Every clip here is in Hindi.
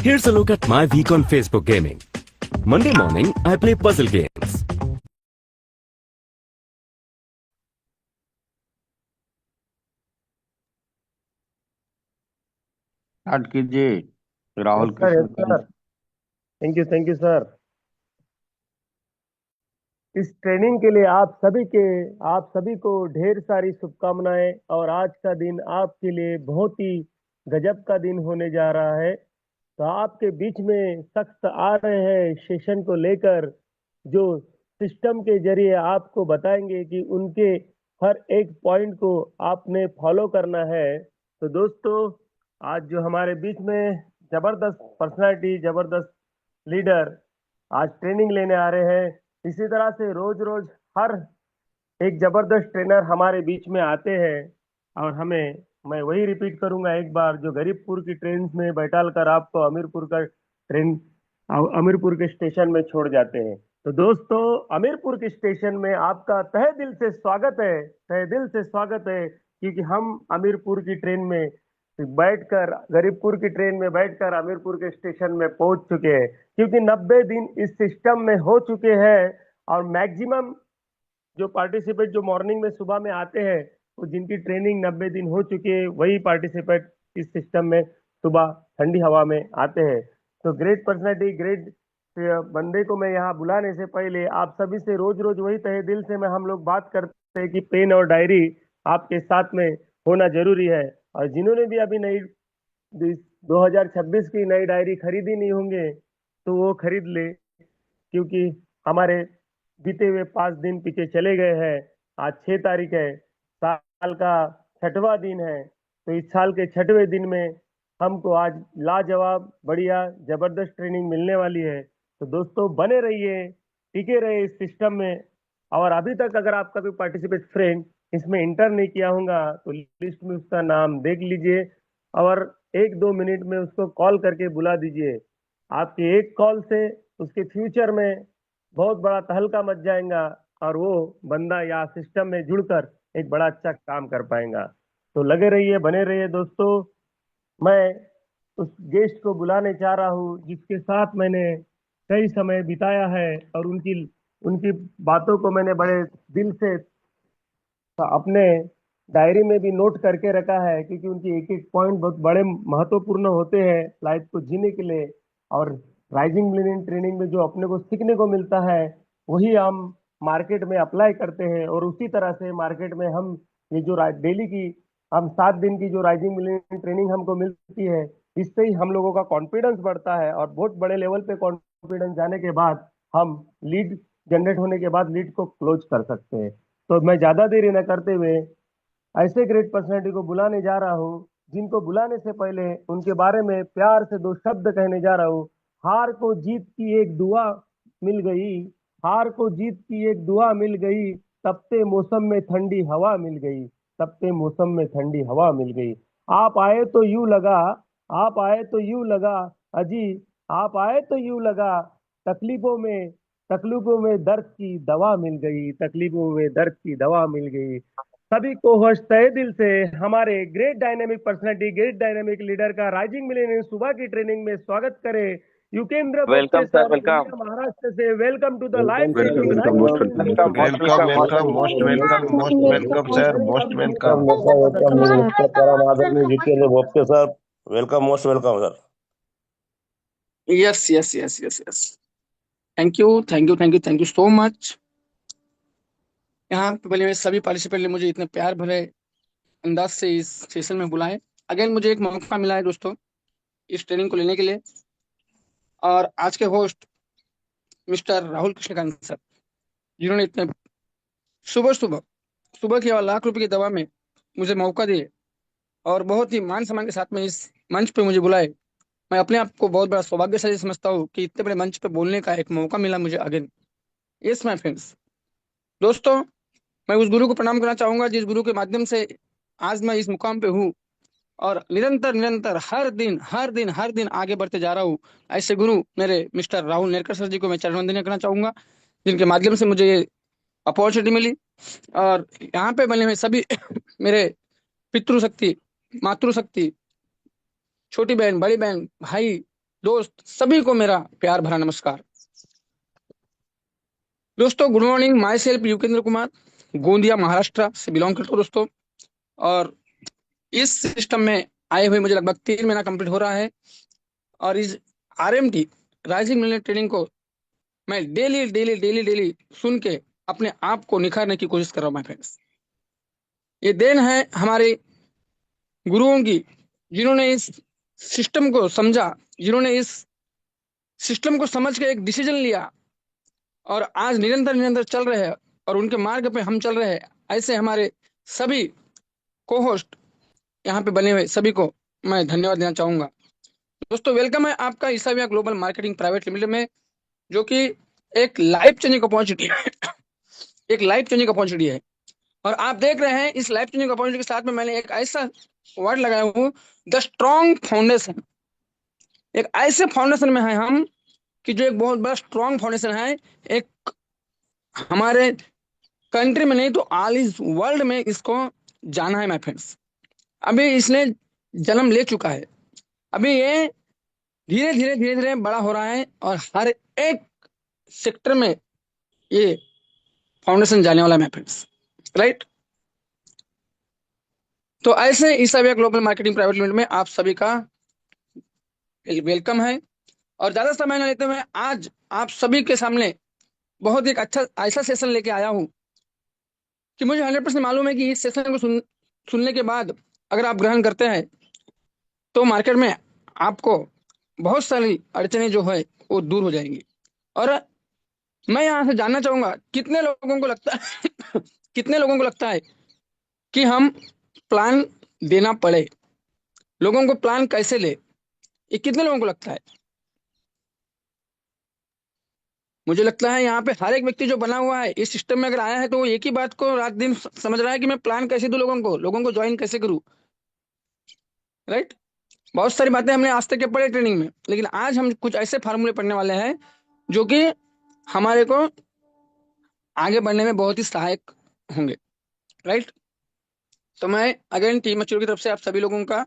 Here's a look at my week on Facebook gaming. Monday morning, I play puzzle games. Start कीजिए Rahul yes Krishnakant. Sir. Thank you sir. इस ट्रेनिंग के लिए आप सभी को ढेर सारी शुभकामनाएं। और आज का दिन आपके लिए बहुत ही गजब का दिन होने जा रहा है। तो आपके बीच में शख्स आ रहे हैं सेशन को लेकर, जो सिस्टम के जरिए आपको बताएंगे कि उनके हर एक पॉइंट को आपने फॉलो करना है। तो दोस्तों, आज जो हमारे बीच में जबरदस्त पर्सनालिटी, जबरदस्त लीडर आज ट्रेनिंग लेने आ रहे हैं। इसी तरह से रोज रोज हर एक जबरदस्त ट्रेनर हमारे बीच में आते हैं। और मैं वही रिपीट करूंगा एक बार, जो गरीबपुर की ट्रेन में बैठाल कर आपको अमीरपुर के स्टेशन में छोड़ जाते हैं। तो दोस्तों, अमीरपुर के स्टेशन में आपका तहे दिल से स्वागत है, तहे दिल से स्वागत है। क्योंकि हम अमीरपुर की ट्रेन में बैठकर, गरीबपुर की ट्रेन में बैठकर अमीरपुर के स्टेशन में पहुंच चुके हैं। क्योंकि 90 दिन इस सिस्टम में हो चुके हैं। और मैक्सिमम जो पार्टिसिपेट जो मॉर्निंग में सुबह में आते हैं, वो जिनकी ट्रेनिंग 90 दिन हो चुकी है, वही पार्टिसिपेट इस सिस्टम में सुबह ठंडी हवा में आते हैं। तो ग्रेट पर्सनालिटी, ग्रेट बंदे को मैं यहाँ बुलाने से पहले आप सभी से रोज रोज वही तहे दिल से मैं हम लोग बात करते हैं कि पेन और डायरी आपके साथ में होना जरूरी है। और जिन्होंने भी अभी नई 2026 की नई डायरी खरीदी नहीं होंगे, तो वो खरीद ले। क्योंकि हमारे बीते हुए 5 दिन पीछे चले गए हैं। आज 6 तारीख है, साल का छठवां दिन है। तो इस साल के छठवें दिन में हमको आज लाजवाब, बढ़िया, जबरदस्त ट्रेनिंग मिलने वाली है। तो दोस्तों, बने रहिए, टिके रहे इस सिस्टम में। और अभी तक अगर आपका भी पार्टिसिपेट फ्रेंड इसमें इंटर नहीं किया होगा, तो लिस्ट में उसका नाम देख लीजिए और 1-2 मिनट में उसको कॉल करके बुला दीजिए। आपके एक कॉल से उसके फ्यूचर में बहुत बड़ा तहलका मच जाएगा और वो बंदा या सिस्टम में जुड़कर एक बड़ा अच्छा काम कर पाएगा। तो लगे रहिए, बने रहिए दोस्तों। मैं उस गेस्ट को बुलाने चाह रहा हूँ जिसके साथ मैंने कई समय बिताया है, और उनकी उनकी बातों को मैंने बड़े दिल से अपने डायरी में भी नोट करके रखा है। क्योंकि उनकी एक एक पॉइंट बहुत बड़े महत्वपूर्ण होते हैं लाइफ को जीने के लिए। और राइजिंग मिलेनियम ट्रेनिंग में जो अपने को सीखने को मिलता है, वही हम मार्केट में अप्लाई करते हैं। और उसी तरह से मार्केट में हम ये जो डेली की हम 7 दिन की जो राइजिंग मिलेनियम ट्रेनिंग हमको मिलती है, इससे ही हम लोगों का कॉन्फिडेंस बढ़ता है। और बहुत बड़े लेवल पे कॉन्फिडेंस जाने के बाद हम लीड जनरेट होने के बाद लीड को क्लोज कर सकते हैं। तो मैं ज्यादा देरी न करते हुए ऐसे ग्रेट पर्सनैलिटी को बुलाने जा रहा हूँ, जिनको बुलाने से पहले उनके बारे में प्यार से 2 शब्द कहने जा रहा हूँ। हार को जीत की एक दुआ मिल गई, हार को जीत की एक दुआ मिल गई, तपते मौसम में ठंडी हवा मिल गई, तपते मौसम में ठंडी हवा मिल गई। आप आए तो यूं लगा, आप आए तो यूं लगा, अजी आप आए तो यूं लगा, तकलीफों में तकलीफों में दर्द की दवा मिल गई, तकलीफों में दर्द की दवा मिल गई। सभी को होश तहे दिल से हमारे great dynamic personality, great dynamic leader का राइजिंग मिलेनियम सुबह की ट्रेनिंग में स्वागत करें। Yukendra Bopte welcome sir, sir, welcome. Pune Maharashtra से। Welcome to the live welcome training, welcome live most training, welcome live welcome, training. Welcome, most welcome sir, most welcome. नमस्कार परम आदरणीय Jitendra Bhopte sir, welcome, most welcome sir. Yes yes yes yes yes. Thank you thank you thank you thank you so much. यहाँ पे पहले सभी पार्टिसिपेंट ने मुझे इतने प्यार भरे अंदाज से इस सेशन में बुलाए। अगेन मुझे एक मौका मिला है दोस्तों इस ट्रेनिंग को लेने के लिए। और आज के host mister Rahul Krishnakant sir, जिन्होंने इतने सुबह सुबह सुबह के 1,00,000 रुपए की दवा में मुझे मौका दिए और बहुत ही मान सम्मान के साथ में इस मंच पे मुझे बुलाए। मैं अपने आप को बहुत बड़ा सौभाग्यशाली समझता हूँ कि इतने बड़े मंच पे बोलने का एक मौका मिला मुझे अगेन। यस माय फ्रेंड्स, दोस्तों, मैं उस गुरु को प्रणाम करना चाहूंगा जिस गुरु के माध्यम से आज मैं इस मुकाम पे हूँ और निरंतर निरंतर हर दिन आगे बढ़ते जा रहा हूँ। ऐसे गुरु मेरे मिस्टर राहुल नेरकर सर जी को मैं चरण वंदना करना चाहूंगा, जिनके माध्यम से मुझे ये अपॉर्चुनिटी मिली। और यहाँ पे बने हुए सभी मेरे पितृ शक्ति, मातृ शक्ति, छोटी बहन, बड़ी बहन, भाई, दोस्त सभी को मेरा प्यार भरा नमस्कार। दोस्तों good morning, myself Yukendra Kumar, Gondiya Maharashtra से बिलोंग करता हूँ दोस्तों। और इस सिस्टम में आए हुए मुझे लगभग 3 महीना कंप्लीट हो रहा है। और इस RMT राइजिंग मिलियनेयर ट्रेनिंग को मैं डेली डेली डेली डेली सुन के अपने आप को निखारने की कोशिश कर रहा हूँ माय फ्रेंड्स। ये देन है हमारे गुरुओं की, जिन्होंने इस सिस्टम को समझा, जिन्होंने इस सिस्टम को समझ के एक डिसीजन लिया और आज निरंतर निरंतर चल रहे हैं और उनके मार्ग पे हम चल रहे हैं। ऐसे हमारे सभी को होस्ट यहाँ पे बने हुए सभी को मैं धन्यवाद देना चाहूंगा। दोस्तों वेलकम है आपका ईसाविया ग्लोबल मार्केटिंग प्राइवेट लिमिटेड में, जो कि एक लाइफ चेंजिंग अपॉर्चुनिटी है। एक लाइफ चेंजिंग अपॉर्चुनिटी है। और आप देख रहे हैं इस लाइफ चेंजिंग अपॉर्चुनिटी के साथ में मैंने एक ऐसा वर्ड लगाया हूँ, द स्ट्रॉन्ग फाउंडेशन। एक ऐसे फाउंडेशन में है हम कि जो एक बहुत बड़ा स्ट्रॉन्ग फाउंडेशन है। एक हमारे कंट्री में नहीं तो ऑल इज वर्ल्ड में इसको जाना है माय फ्रेंड्स। अभी इसने जन्म ले चुका है। अभी ये धीरे धीरे धीरे धीरे बड़ा हो रहा है और हर एक सेक्टर में ये फाउंडेशन जाने वाला है माय फ्रेंड्स, राइट। तो ऐसे ईसाविया ग्लोबल मार्केटिंग प्राइवेट लिमिटेड में आप सभी का वेलकम है। और ज्यादा समय न लेते हुए आज आप सभी के सामने बहुत एक अच्छा ऐसा सेशन लेके आया हूँ कि मुझे 100% मालूम है कि इस सेशन को सुनने के बाद अगर आप ग्रहण करते हैं तो मार्केट में आपको बहुत सारी अड़चने जो है वो दूर हो जाएंगी। और मैं यहाँ से जानना चाहूंगा कितने लोगों को लगता है कितने लोगों को लगता है कि हम प्लान देना पड़े, लोगों को प्लान कैसे ले, ये कितने लोगों को लगता है? मुझे लगता है यहाँ पे हर एक व्यक्ति जो बना हुआ है इस सिस्टम में अगर आया है तो वो एक ही बात को रात दिन समझ रहा है कि मैं प्लान कैसे दूं, लोगों को ज्वाइन कैसे करूं, राइट। बहुत सारी बातें हमने आज तक के पढ़े ट्रेनिंग में, लेकिन आज हम कुछ ऐसे फार्मूले पढ़ने वाले हैं जो कि हमारे को आगे बढ़ने में बहुत ही सहायक होंगे, राइट। तो मैं अगेन टीम मच्योर की तरफ से आप सभी लोगों का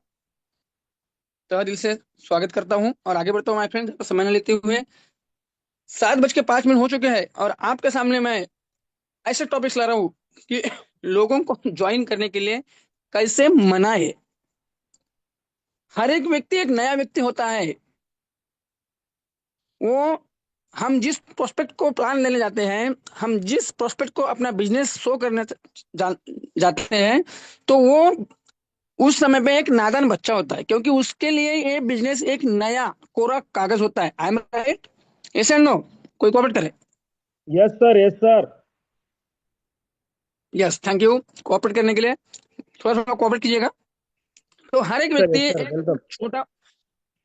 तहे दिल से स्वागत करता हूं और आगे बढ़ता हूं माय फ्रेंड। समय न लेते हुए 7:05 हो चुके हैं और आपके सामने मैं ऐसे टॉपिक्स ला रहा हूं कि लोगों को ज्वाइन करने के लिए कैसे मनाए। हर एक व्यक्ति एक नया व्यक्ति होता है। वो हम जिस प्रोस्पेक्ट को प्लान लेने जाते हैं, हम जिस प्रोस्पेक्ट को अपना बिजनेस शो करने जाते हैं, तो वो उस समय पे एक नादान बच्चा होता है, क्योंकि उसके लिए ये बिजनेस एक नया कोरा कागज होता है। I am right? Yes and no? कोई कॉमेंट करे? Yes sir, yes sir. Yes, thank you cooperate करने के लिए। थोड़ा थोड़ा कोऑपरेट कीजिएगा। तो हर एक व्यक्ति सर एक वेलकम। छोटा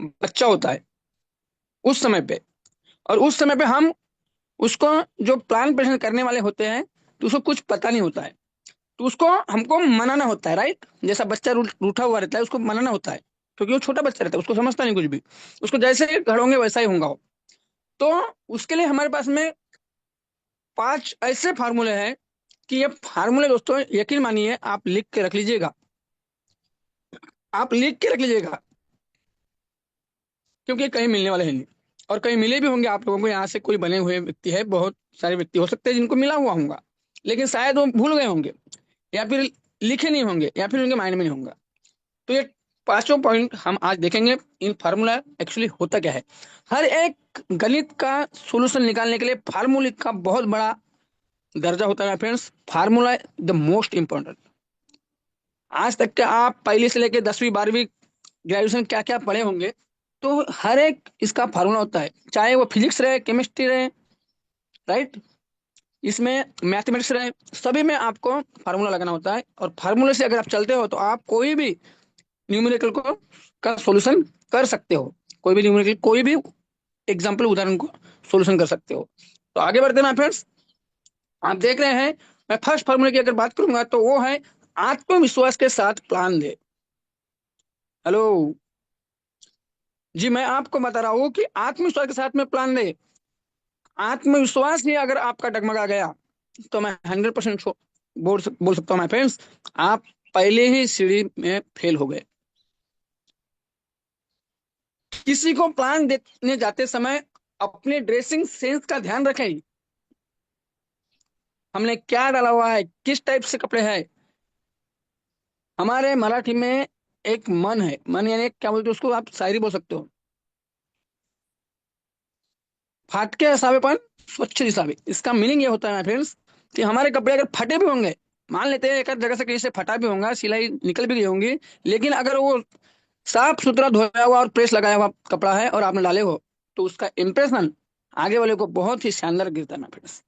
बच्चा होता है उस समय पे, और उस समय पे हम उसको जो प्लान प्रेजेंट करने वाले होते हैं तो उसको कुछ पता नहीं होता है, तो उसको हमको मनाना होता है, राइट। जैसा बच्चा रूठा हुआ रहता है उसको मनाना होता है, क्योंकि वो छोटा बच्चा रहता है, उसको समझता नहीं कुछ भी। उसको जैसे घड़ोंगे वैसा ही होगा वो। तो उसके लिए हमारे पास में 5 ऐसे फार्मूले हैं कि ये फार्मूले दोस्तों यकीन मानिए आप लिख के रख लीजिएगा, आप लिख के रख लीजिएगा, क्योंकि ये कहीं मिलने वाले हैं नहीं। और कहीं मिले भी होंगे आप लोगों को, यहाँ से कोई बने हुए व्यक्ति है, बहुत सारे व्यक्ति हो सकते हैं जिनको मिला हुआ होगा, लेकिन शायद वो भूल गए होंगे या फिर लिखे नहीं होंगे या फिर उनके माइंड में नहीं होगा। तो ये 5 पॉइंट हम आज देखेंगे। इन फार्मूला एक्चुअली होता क्या है। हर एक गणित का सोल्यूशन निकालने के लिए फार्मूले का बहुत बड़ा दर्जा होता है friends. Formula the most important. आज तक के आप पहली से लेकर 10वीं 12वीं ग्रेजुएशन क्या क्या पढ़े होंगे, तो हर एक इसका फार्मूला होता है, चाहे वो फिजिक्स रहे, केमिस्ट्री रहे, राइट, इसमें मैथमेटिक्स रहे, सभी में आपको फार्मूला लगाना होता है। और फार्मूले से अगर आप चलते हो तो आप कोई भी न्यूमेरिकल को का सॉल्यूशन कर सकते हो, कोई भी न्यूमेरिकल, कोई भी एग्जांपल उदाहरण को सॉल्यूशन कर सकते हो। तो आगे बढ़ते हैं फ्रेंड्स। आप देख रहे हैं मैं फर्स्ट फार्मूले की अगर बात करूंगा तो वो है आत्मविश्वास के साथ प्लान दे। हेलो जी, मैं आपको बता रहा हूं कि आत्मविश्वास के साथ में प्लान दे। आत्मविश्वास ही अगर आपका डगमगा गया तो मैं 100% बोल सकता हूँ माय फ्रेंड्स, आप पहले ही सीढ़ी में फेल हो गए। किसी को प्लान देने जाते समय अपने ड्रेसिंग सेंस का ध्यान रखें। हमने क्या डाला हुआ है, किस टाइप से कपड़े हैं। हमारे मराठी में एक मन है, मन यानी क्या बोलते हो उसको, आप शायरी बोल सकते हो, फाटके असावे पण स्वच्छ दिसावे। इसका मीनिंग ये होता है फ्रेंड्स कि हमारे कपड़े अगर फटे भी होंगे, मान लेते हैं एक आध जगह से कहीं से फटा भी होगा, सिलाई निकल भी गई होंगी, लेकिन अगर वो साफ सुथरा धोया हुआ और प्रेस लगाया हुआ कपड़ा है और आपने डाले हो, तो उसका इंप्रेशन आगे वाले को बहुत ही शानदार गिरता है फ्रेंड्स।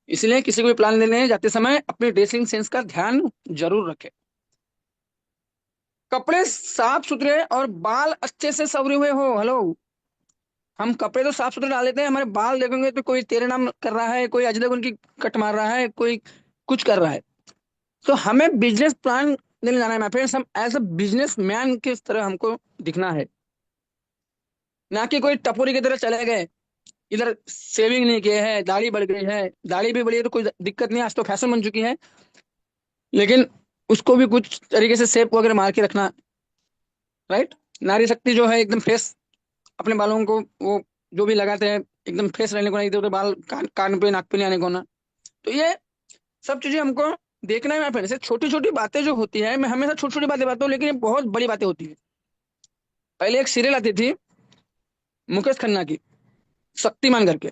इसलिए किसी को भी प्लान देने जाते समय अपने ड्रेसिंग सेंस का ध्यान जरूर रखें। कपड़े साफ सुथरे और बाल अच्छे से सवरे हुए हो। हेलो, हम कपड़े तो साफ सुथरे डाल लेते हैं, हमारे बाल देखोगे तो कोई तेरे नाम कर रहा है, कोई अजय देवगन की कट मार रहा है, कोई कुछ कर रहा है। तो हमें बिजनेस प्लान देने जाना है माय फ्रेंड्स, हम एज अ बिजनेस मैन की तरह हमको दिखना है, ना कि कोई टपोरी की तरह चले गए, इधर सेविंग नहीं किए है, दाढ़ी बढ़ गई है, दाढ़ी भी बढ़ी है तो कोई दिक्कत नहीं, आज तो फैशन बन चुकी है, लेकिन उसको भी कुछ तरीके से शेप वगैरह मार के रखना, राइट। नारी शक्ति जो है एकदम फ्रेश, अपने बालों को वो जो भी लगाते हैं एकदम फ्रेश रहने को ना, इधर उधर बाल कान पे नाक पे नहीं आने को ना। तो ये सब चीजें हमको देखना है मैं फिर से। छोटी छोटी बातें जो होती है, मैं हमेशा छोटी छोटी बातें बताता हूँ, लेकिन ये बहुत बड़ी बातें होती है। पहले एक सीरियल आती थी मुकेश खन्ना की, शक्तिमान करके,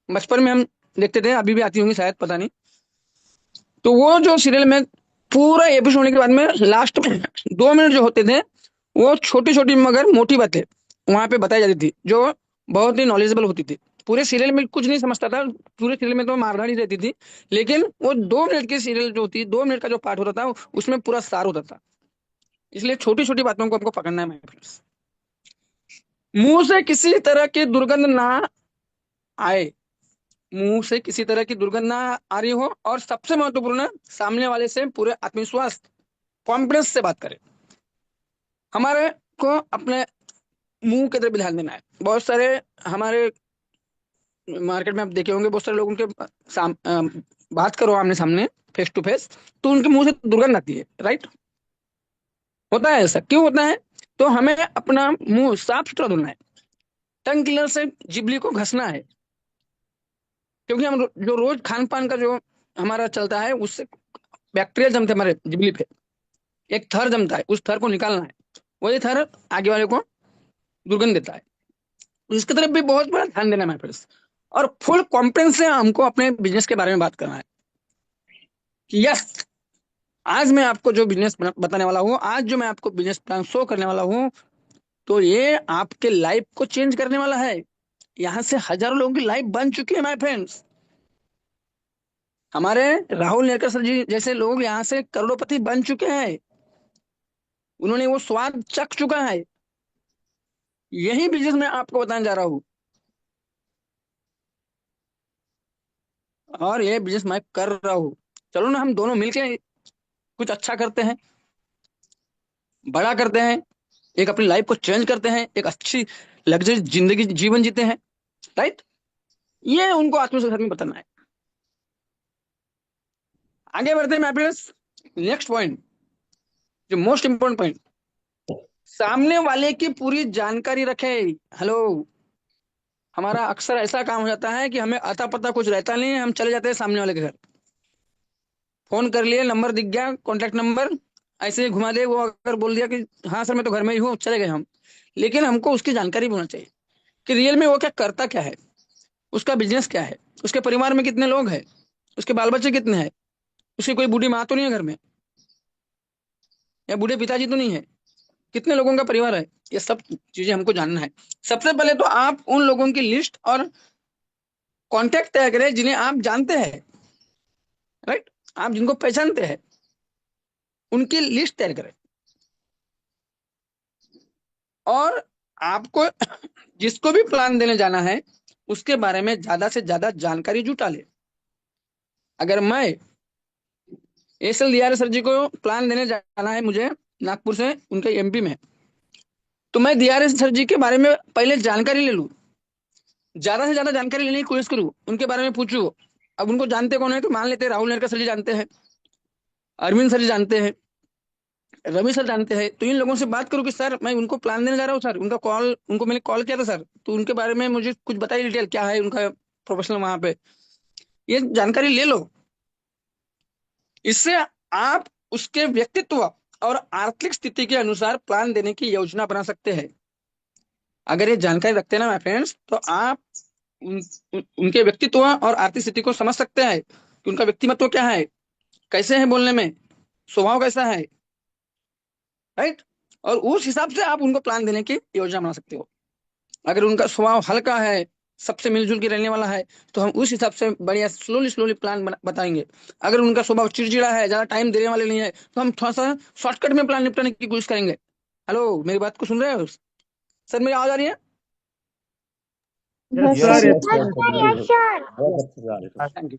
बचपन में हम देखते थे, अभी भी आती होंगी शायद, पता नहीं। तो वो जो सीरियल में पूरा एपिसोड होने के बाद में लास्ट में 2 मिनट जो होते थे, वो छोटी छोटी मगर मोटी बातें वहां पे बताई जाती थी, जो बहुत ही नॉलेजेबल होती थी। पूरे सीरियल में कुछ नहीं समझता था, पूरे सीरियल में तो मारधाड़ रहती थी, लेकिन वो 2 मिनट की सीरियल जो होती, 2 मिनट का जो पार्ट होता था, उसमें पूरा सार होता था। इसलिए छोटी छोटी बातों को हमको पकड़ना है मेरे फ्रेंड्स। मुंह से किसी तरह की दुर्गंध ना आए, मुंह से किसी तरह की दुर्गंध ना आ रही हो, और सबसे महत्वपूर्ण, सामने वाले से पूरे आत्मविश्वास कॉन्फिडेंस से बात करें। हमारे को अपने मुंह की तरफ भी ध्यान देना है। बहुत सारे हमारे मार्केट में आप देखे होंगे, बहुत सारे लोग उनके बात करो आमने सामने, फेस टू फेस, तो उनके मुंह से दुर्गंध आती है, राइट। होता है ऐसा, क्यों होता है? तो हमें अपना मुंह साफ सुथरा धोना है, टंग क्लीनर से जिबली को घसना है, क्योंकि हम जो रोज खान पान का जो हमारा चलता है, उससे बैक्टीरिया जमते हमारे जिबली पे, एक थर जमता है, उस थर को निकालना है, वही थर आगे वाले को दुर्गंध देता है। तो इसकी तरफ भी बहुत बड़ा ध्यान देना है फ्रेंड्स। और फुल कॉन्फिडेंस से हमको अपने बिजनेस के बारे में बात करना है कि यस, आज मैं आपको जो बिजनेस बताने वाला हूँ, आज जो मैं आपको बिजनेस प्लान शो करने वाला हूँ, तो ये आपके लाइफ को चेंज करने वाला है। यहाँ से हजारों लोगों की लाइफ बन चुकी है माय फ्रेंड्स। हमारे राहुल नेरकर सर जी जैसे लोग यहाँ से करोड़पति बन चुके हैं, उन्होंने वो स्वाद चख चुका है। यही बिजनेस मैं आपको बताने जा रहा हूँ, और ये बिजनेस मैं कर रहा हूँ। चलो ना, हम दोनों मिलके कुछ अच्छा करते हैं, बड़ा करते हैं, एक अपनी लाइफ को चेंज करते हैं, एक अच्छी लग्जरी जिंदगी जीवन जीते हैं, राइट। ये उनको आत्मविश्वास में बताना है। आगे बढ़ते हैं फ्रेंड्स, नेक्स्ट पॉइंट, जो मोस्ट इंपोर्टेंट पॉइंट, सामने वाले की पूरी जानकारी रखे। हेलो, हमारा अक्सर ऐसा काम हो जाता है कि हमें अता पता कुछ रहता नहीं है, हम चले जाते हैं सामने वाले के घर, फोन कर लिए, नंबर दिख गया, कॉन्टेक्ट नंबर, ऐसे ही घुमा दे, वो अगर बोल दिया कि हाँ सर मैं तो घर में ही हूँ, चले गए हम। लेकिन हमको उसकी जानकारी भी होना चाहिए कि रियल में वो क्या करता, क्या है, उसका बिजनेस क्या है, उसके परिवार में कितने लोग हैं, उसके बाल बच्चे कितने हैं, उसकी कोई बूढ़ी माँ तो नहीं है घर में, या बूढ़े पिताजी तो नहीं है, कितने लोगों का परिवार है, ये सब चीजें हमको जानना है। सबसे पहले तो आप उन लोगों की लिस्ट और कॉन्टेक्ट तय करें जिन्हें आप जानते हैं, राइट, आप जिनको पहचानते हैं, उनकी लिस्ट तैयार करें। और आपको जिसको भी प्लान देने जाना है, उसके बारे में ज्यादा से ज्यादा जानकारी जुटा ले। अगर मैं एसएल दियारे सर जी को प्लान देने जाना है मुझे नागपुर से, उनके एमपी में, तो मैं दियारे सर जी के बारे में पहले जानकारी ले लूं, ज्यादा से ज्यादा जानकारी लेने की कोशिश करूं, उनके बारे में पूछूं। अब उनको जानते कौन है, तो मान लेते हैं राहुल नेरकर सर जी जानते हैं, अरविंद सर जी जानते हैं, रवि सर जानते हैं, तो इन लोगों से बात करो कि सर मैं उनको प्लान देने जा रहा हूँ सर, उनको मैंने कॉल किया था सर, तो उनके बारे में मुझे कुछ बताइए डिटेल, क्या है उनका प्रोफेशनल वहां पे, ये जानकारी ले लो। इससे आप उसके व्यक्तित्व और आर्थिक स्थिति के अनुसार प्लान देने की योजना बना सकते हैं। अगर ये जानकारी रखते हैं ना माय फ्रेंड्स, तो आप उनके व्यक्तित्व और आर्थिक स्थिति को समझ सकते हैं कि उनका व्यक्तिमत्व क्या है, कैसे है बोलने में, स्वभाव कैसा है, राइट। और उस हिसाब से आप उनको प्लान देने की योजना बना सकते हो। अगर उनका स्वभाव हल्का है, सबसे मिलजुल के रहने वाला है, तो हम उस हिसाब से बढ़िया स्लोली स्लोली प्लान बताएंगे। अगर उनका स्वभाव चिड़चिड़ा है, ज्यादा टाइम देने वाले नहीं है, तो हम थोड़ा सा शॉर्टकट में प्लान निपटाने की कोशिश करेंगे। हेलो, मेरी बात को सुन रहे हो सर? मेरी आवाज आ रही है? Yes yes sir, yes yes yes sir. बहुत अच्छी जा रही है। Thank you.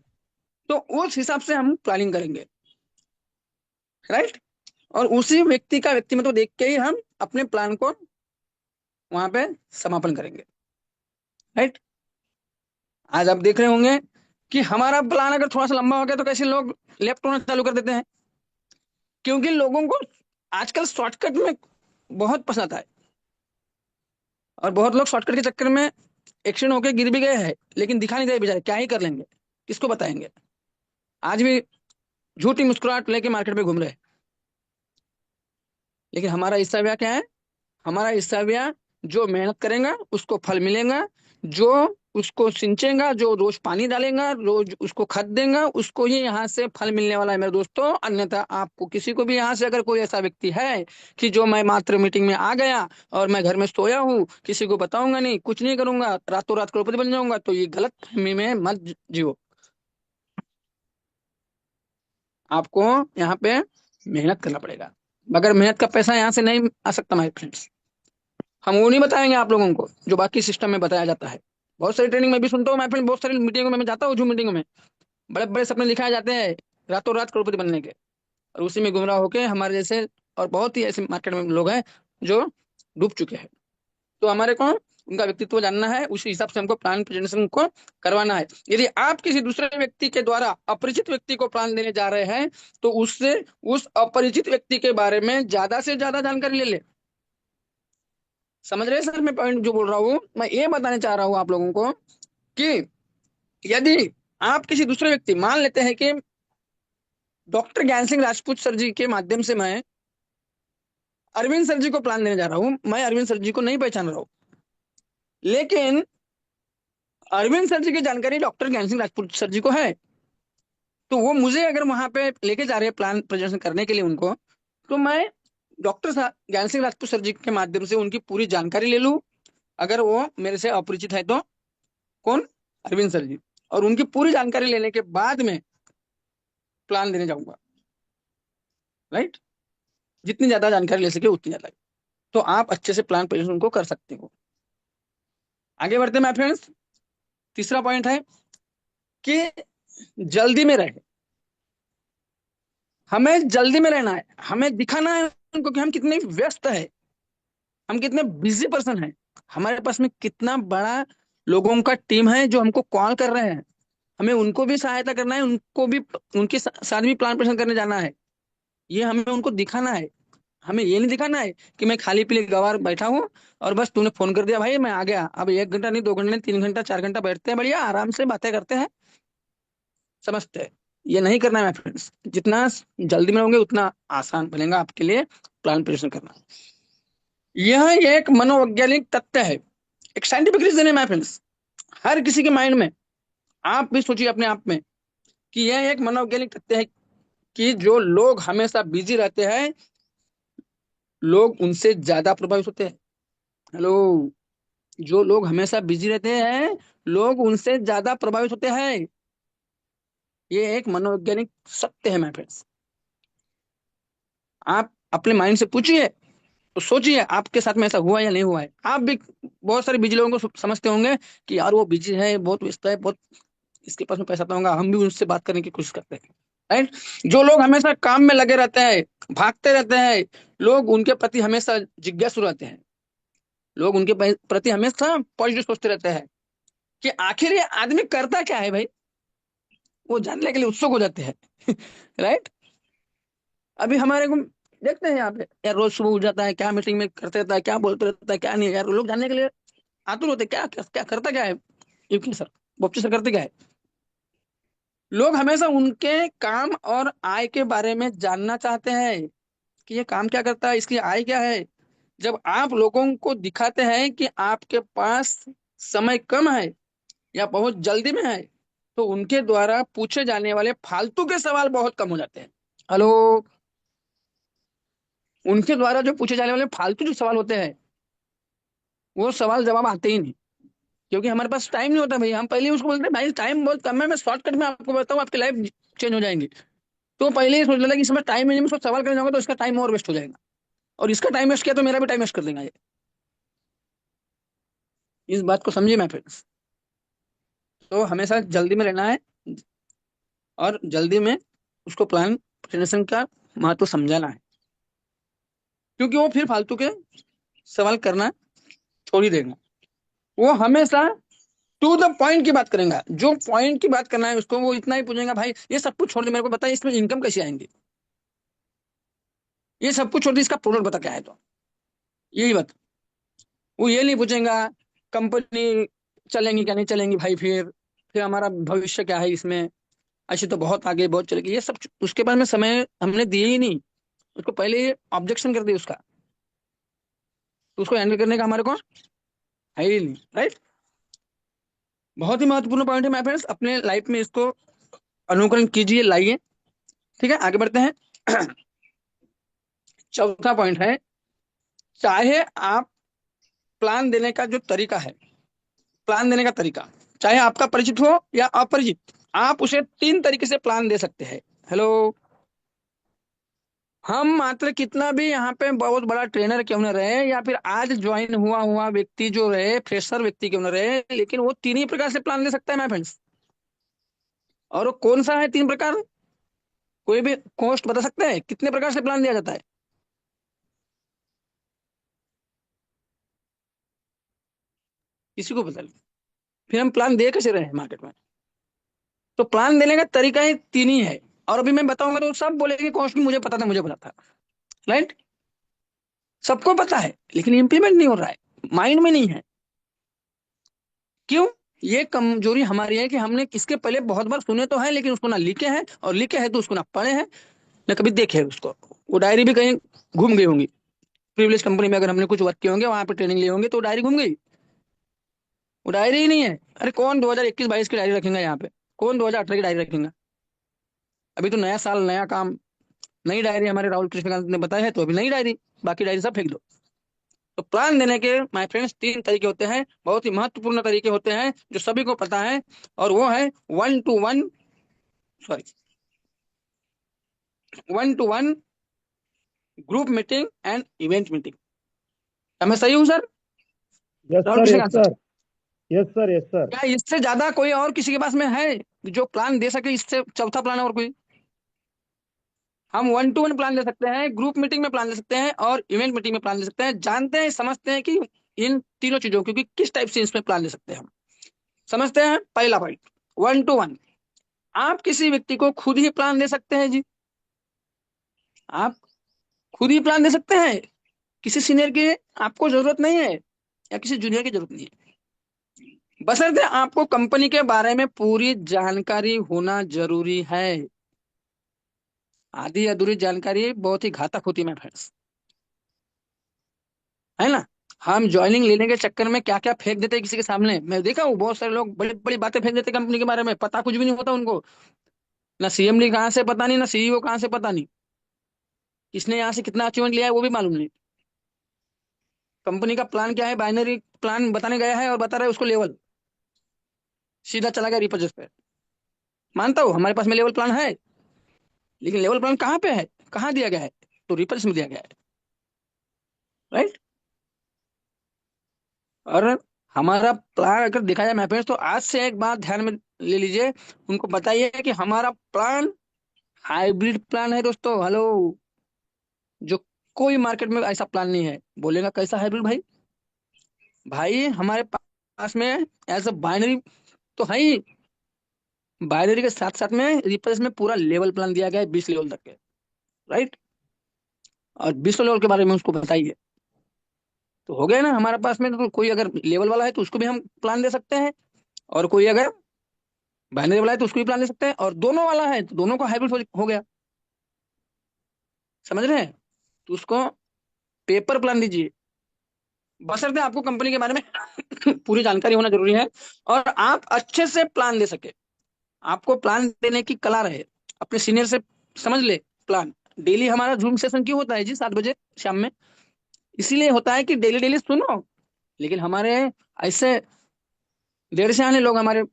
तो उस हिसाब से हम प्लानिंग करेंगे, राइट। और उसी व्यक्ति का व्यक्तित्व देख के ही हम अपने प्लान को वहां पे समापन करेंगे, राइट। आज आप देख रहे होंगे कि हमारा प्लान अगर थोड़ा सा लंबा हो गया तो कैसे लोग लेफ्ट होना चालू कर देते हैं, क्योंकि लोगों को आजकल शॉर्टकट में बहुत पसंद आता है, और बहुत लोग शॉर्टकट के चक्कर में एक्सीडेंट होकर गिर भी गए हैं, लेकिन दिखा नहीं दे बेचारे, क्या ही कर लेंगे, किसको बताएंगे। आज भी झूठी मुस्कुराहट लेके मार्केट में घूम रहे हैं। लेकिन हमारा हिस्सा ब्याह क्या है? हमारा हिस्सा ब्याह, जो मेहनत करेगा उसको फल मिलेगा, जो उसको सिंचेगा, जो रोज पानी डालेगा, रोज उसको खाद देगा, उसको ही यहाँ से फल मिलने वाला है मेरे दोस्तों। अन्यथा आपको किसी को भी यहाँ से अगर कोई ऐसा व्यक्ति है कि जो मैं मात्र मीटिंग में आ गया और मैं घर में सोया हूँ, किसी को बताऊंगा नहीं, कुछ नहीं करूंगा, रातों रात करोड़पति बन जाऊंगा, तो ये गलत फहमी में मत जियो। आपको यहाँ पे मेहनत करना पड़ेगा, मगर मेहनत का पैसा यहाँ से नहीं आ सकता माय फ्रेंड्स। हम वो नहीं बताएंगे आप लोगों को जो बाकी सिस्टम में बताया जाता है। बहुत सारी ट्रेनिंग में भी सुनता हूँ माय फ्रेंड, बहुत सारी मीटिंगों में मैं जाता हूँ, जूम मीटिंगों में बड़े बड़े सपने दिखाए जाते हैं रातों रात करोड़पति बनने के, और उसी में गुमराह होके हमारे जैसे और बहुत ही ऐसे मार्केट में लोग हैं जो डूब चुके हैं। तो हमारे को उनका व्यक्तित्व जानना है, उसी हिसाब से हमको प्लान प्रेजेंटेशन को करवाना है। यदि आप किसी दूसरे व्यक्ति के द्वारा अपरिचित व्यक्ति को प्लान देने जा रहे हैं, तो उससे उस अपरिचित व्यक्ति के बारे में ज्यादा से ज्यादा जानकारी ले ले। समझ रहे हैं सर मैं पॉइंट जो बोल रहा हूँ? मैं ये बताने चाह रहा हूँ आप लोगों को कि यदि आप किसी दूसरे व्यक्ति, मान लेते हैं कि डॉक्टर ज्ञान सिंह राजपूत सर जी के माध्यम से मैं अरविंद सर जी को प्लान देने जा रहा हूँ, मैं अरविंद सर जी को नहीं पहचान रहा हूँ, लेकिन अरविंद सर जी की जानकारी डॉक्टर ज्ञान सिंह राजपूत सर जी को है, तो वो मुझे अगर वहां पे लेके जा रहे हैं प्लान प्रेजेंटेशन करने के लिए उनको, तो मैं डॉक्टर ज्ञान सिंह राजपूत सर जी के माध्यम से उनकी पूरी जानकारी ले लूं। अगर वो मेरे से अपरिचित है तो कौन? अरविंद सर जी। और उनकी पूरी जानकारी लेने के बाद में प्लान देने जाऊंगा, राइट। जितनी ज्यादा जानकारी ले सके उतनी ज्यादा, तो आप अच्छे से प्लान प्रेजेंटेशन को कर सकते हो। आगे बढ़ते हैं माय फ्रेंड्स। तीसरा पॉइंट है कि जल्दी में रहे। हमें जल्दी में रहना है, हमें दिखाना है उनको कि हम कितने व्यस्त है, हम कितने बिजी पर्सन है, हमारे पास में कितना बड़ा लोगों का टीम है जो हमको कॉल कर रहे हैं। हमें उनको भी सहायता करना है, उनको भी उनके साथ भी प्लान प्रेजेंटेशन करने जाना है। ये हमें उनको दिखाना है। हमें ये नहीं दिखाना है कि मैं खाली पीले गवार बैठा हूँ और बस तूने फोन कर दिया भाई मैं आ गया, अब 1 घंटा नहीं, 2 घंटे नहीं, 3 घंटा 4 घंटा बैठते हैं बढ़िया आराम से बातें करते हैं, समझते हैं। ये नहीं करना है माय फ्रेंड्स। जितना जल्दी में होंगे उतना आसान बनेगा आपके लिए प्लान प्रेजेंटेशन करना। यह एक मनोवैज्ञानिक तथ्य है, एक साइंटिफिक रीजन है माय फ्रेंड्स। हर किसी के माइंड में, आप भी सोचिए अपने आप में कि यह एक मनोवैज्ञानिक तथ्य है कि जो लोग हमेशा बिजी रहते हैं, लोग उनसे ज्यादा प्रभावित होते हैं। हेलो, जो लोग हमेशा बिजी रहते हैं, लोग उनसे ज्यादा प्रभावित होते हैं। ये एक मनोवैज्ञानिक सत्य है माय फ्रेंड्स। आप अपने माइंड से पूछिए, तो सोचिए आपके साथ में ऐसा हुआ या नहीं हुआ है। आप भी बहुत सारे बिजी लोगों को समझते होंगे कि यार वो बिजी है, बहुत व्यस्त है, बहुत इसके पास में पैसा तो होगा, हम भी उनसे बात करने की कोशिश करते हैं, राइट। जो लोग हमेशा काम में लगे रहते हैं, भागते रहते हैं, लोग उनके प्रति हमेशा जिज्ञासु रहते हैं, लोग उनके प्रति हमेशा पॉजिटिव सोचते रहते हैं कि आखिर ये आदमी करता क्या है भाई, वो जानने के लिए उत्सुक हो जाते हैं राइट। अभी हमारे को देखते हैं यहाँ पे यार, रोज सुबह उठ जाता है, क्या मीटिंग में करते रहता है, क्या बोलते रहता है, क्या नहीं यार, लोग जानने के लिए आतुर होते हैं, क्या क्या, क्या करता क्या है यूपी सर, बच्चे सर करते क्या है। लोग हमेशा उनके काम और आय के बारे में जानना चाहते हैं कि ये काम क्या करता है, इसकी आय क्या है। जब आप लोगों को दिखाते हैं कि आपके पास समय कम है या बहुत जल्दी में है, तो उनके द्वारा पूछे जाने वाले फालतू के सवाल बहुत कम हो जाते हैं। हेलो। उनके द्वारा जो पूछे जाने वाले फालतू जो सवाल होते हैं, वो सवाल जवाब आते ही नहीं, क्योंकि हमारे पास टाइम नहीं होता भाई। हम पहले ही उसको बोलते हैं भाई टाइम बहुत कम है, मैं शॉर्टकट में आपको बताऊँ आपकी लाइफ चेंज हो जाएंगी। तो पहले ही सोच लेता कि इसमें टाइम नहीं है, मैं उसको सवाल करने जाऊंगा तो इसका टाइम और वेस्ट हो जाएगा, और इसका टाइम वेस्ट किया तो मेरा भी टाइम वेस्ट कर देगा ये। इस बात को समझिए मैं फिर। तो हमेशा जल्दी में रहना है, और जल्दी में उसको प्लान प्रेजेंटेशन का महत्व समझाना है, क्योंकि वो फिर फालतू के सवाल करना छोड़ ही देगा। वो हमेशा टू द पॉइंट की बात करेंगे, जो पॉइंट की बात करना है उसको वो इतना ही पूछेगा, भाई ये सब कुछ छोड़ दे, मेरे को बताइए इसमें इनकम कैसे आएंगे, ये सब कुछ छोड़ दे, इसका प्रोडक्ट बता क्या है, तो यही बात। वो ये नहीं पूछेगा कंपनी चलेंगी क्या नहीं चलेंगी भाई, फिर हमारा भविष्य क्या है इसमें, ऐसे तो बहुत आगे बहुत चलेगी, ये सब उसके बारे में समय हमने दिए ही नहीं। उसको पहले ऑब्जेक्शन कर दिया उसका, तो उसको हैंडल करने का हमारे को है ही नहीं, राइट। बहुत ही महत्वपूर्ण पॉइंट है माय फ्रेंड्स, अपने लाइफ में इसको अनुकरण कीजिए, लाइए। ठीक है, आगे बढ़ते हैं। चौथा पॉइंट है, चाहे आप प्लान देने का जो तरीका है, प्लान देने का तरीका चाहे आपका परिचित हो या अपरिचित, आप उसे 3 तरीके से प्लान दे सकते हैं। हेलो। हम मात्र कितना भी यहाँ पे बहुत बड़ा ट्रेनर क्यों न रहे, या फिर आज ज्वाइन हुआ हुआ व्यक्ति जो रहे, फ्रेशर व्यक्ति क्यों न रहे, लेकिन वो 3 ही प्रकार से प्लान दे सकता है माय फ्रेंड्स। और वो कौन सा है 3 प्रकार, कोई भी कॉस्ट बता सकते हैं कितने प्रकार से प्लान दिया जाता है? किसी को पता नहीं, फिर हम प्लान दे कैसे रहे हैं मार्केट में? तो प्लान देने का तरीका ही 3 ही है, और अभी मैं बताऊंगा तो सब बोलेंगे कॉस्ट भी मुझे पता था, मुझे पता था, राइट। सबको पता है लेकिन इंप्लीमेंट नहीं हो रहा है, माइंड में नहीं है। क्यों? ये कमजोरी हमारी है कि हमने इसके पहले बहुत बार सुने तो है, लेकिन उसको ना लिखे हैं, और लिखे हैं तो उसको ना पढ़े हैं, ना कभी देखे है उसको। वो डायरी भी कहीं घूम गई होंगी, प्रीवियस कंपनी में अगर हमने कुछ वर्क किए होंगे, वहां पे ट्रेनिंग लिए होंगे, तो डायरी घूम गई, वो डायरी ही नहीं है। अरे कौन 2021-22 की डायरी रखेंगे यहाँ पे, कौन 2018 की डायरी रखेंगे? अभी तो नया साल नया काम, नई डायरी हमारे राहुल कृष्णकांत ने बताया है, तो अभी नई डायरी, बाकी डायरी सब फेंक दो। तो प्लान देने के माय फ्रेंड्स 3 तरीके होते हैं, बहुत ही महत्वपूर्ण तरीके होते हैं जो सभी को पता है, और वो है 1-to-1, sorry 1-to-1 group meeting and event meeting. क्या मैं सही हूँ sir? Yes Rahul sir, yes Krishnakant sir, sir, yes sir, yes sir. क्या इससे ज्यादा कोई और किसी के पास में है जो प्लान दे सके? इससे चौथा प्लान और कोई? हम 1-to-1 प्लान ले सकते हैं, ग्रुप मीटिंग में प्लान ले सकते हैं, और इवेंट मीटिंग में प्लान ले सकते हैं। जानते हैं, समझते हैं कि इन तीनों चीजों क्योंकि किस टाइप से इसमें प्लान ले सकते हैं हम, समझते हैं। पहला पॉइंट, 1-to-1, आप किसी व्यक्ति को खुद ही प्लान दे सकते हैं जी, आप खुद ही प्लान दे सकते हैं, किसी सीनियर की आपको जरूरत नहीं है, या किसी जूनियर की जरूरत नहीं है, बशर्ते आपको कंपनी के बारे में पूरी जानकारी होना जरूरी है। आधी अधूरी जानकारी बहुत ही घातक होती है मैं फ्रेंड्स, है ना। हम ज्वाइनिंग लेने के चक्कर में क्या क्या फेंक देते हैं किसी के सामने, मैं देखा हूँ बहुत सारे लोग बड़ी बड़ी बातें फेंक देते हैं कंपनी के बारे में, पता कुछ भी नहीं होता उनको, ना सीएमडी कहाँ से पता नहीं, ना सीईओ कहाँ से पता नहीं, किसने यहाँ से कितना अचीवमेंट लिया है वो भी मालूम नहीं। कंपनी का प्लान क्या है, बाइनरी प्लान बताने गया है और बता रहा है उसको लेवल, सीधा चला गया रिपर्चेस पे। मानता हूँ हमारे पास में लेवल प्लान है, लेकिन लेवल प्लान कहाँ पे है, कहाँ दिया गया है? तो रिपर्चेस में दिया गया है, राइट। और हमारा प्लान अगर देखा जाए मैपेज, तो आज से एक बात ध्यान में ले लीजिए, उनको बताइए कि हमारा प्लान हाइब्रिड प्लान है दोस्तों। हेलो। जो कोई मार्केट में ऐसा प्लान नहीं है। बोलेगा कैसा हाइब्रिड भाई? भाई हमारे पास में एज अ बाइनरी तो है ही, बाइनरी के साथ साथ में रिपर्स में पूरा लेवल प्लान दिया गया है 20 लेवल तक के, राइट। और विश्व लेवल के बारे में उसको बताइए। तो हो गया ना हमारे पास में। तो कोई अगर लेवल वाला है तो उसको भी हम प्लान दे सकते हैं, और कोई अगर बाइनरी वाला है तो उसको भी प्लान दे सकते हैं, और दोनों वाला है तो दोनों का हाइब्रिड हो गया। समझ रहे हैं? तो उसको पेपर प्लान दीजिए, बशर्ते आपको कंपनी के बारे में पूरी जानकारी होना जरूरी है, और आप अच्छे से प्लान दे सके। आपको प्लान देने की कला रहे, अपने सीनियर से समझ ले प्लान। डेली हमारा जूम सेशन क्यों होता है जी 7 बजे शाम में? इसीलिए होता है कि डेली डेली सुनो। लेकिन हमारे ऐसे डेढ़ से आने लोग हमारे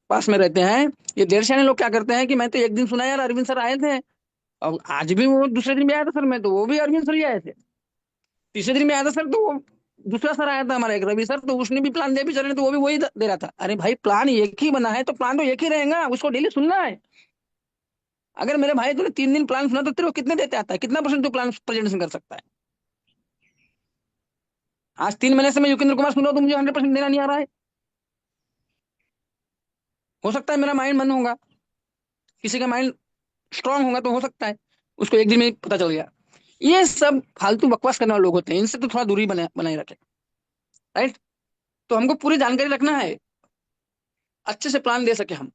पास में रहते हैं। ये डेढ़ से आने लोग क्या करते हैं कि मैं तो एक दिन सुना यार अरविंद सर आए थे, और आज भी वो दूसरे दिन भी आया था सर, मैं तो वो भी अरविंद सर ही आए थे। तीसरे दिन भी आया था सर, तो वो दूसरा सर आया था हमारा एक रवि सर, तो उसने भी प्लान दिया बेचारे ने, तो वो भी वही दे रहा था। अरे भाई प्लान एक ही बना है तो प्लान तो एक ही रहेगा, उसको डेली सुनना है। अगर मेरे भाई तूने 3 दिन प्लान सुना तो तेरे को कितने देते आता है, कितना परसेंट तू प्लान प्रेजेंटेशन कर सकता है? आज 3 महीने से मैं योगेंद्र कुमार सुन रहा हूँ तो मुझे 100% देना नहीं आ रहा है। हो सकता है मेरा माइंड मन होगा, किसी का माइंड स्ट्रांग होगा तो हो सकता है उसको एक दिन में पता चल गया। ये सब फालतू बकवास करने वाले लोग होते हैं, इनसे तो थोड़ा दूरी बनाए रखें। राइट? तो हमको पूरी जानकारी रखना है, अच्छे से प्लान दे सके हम,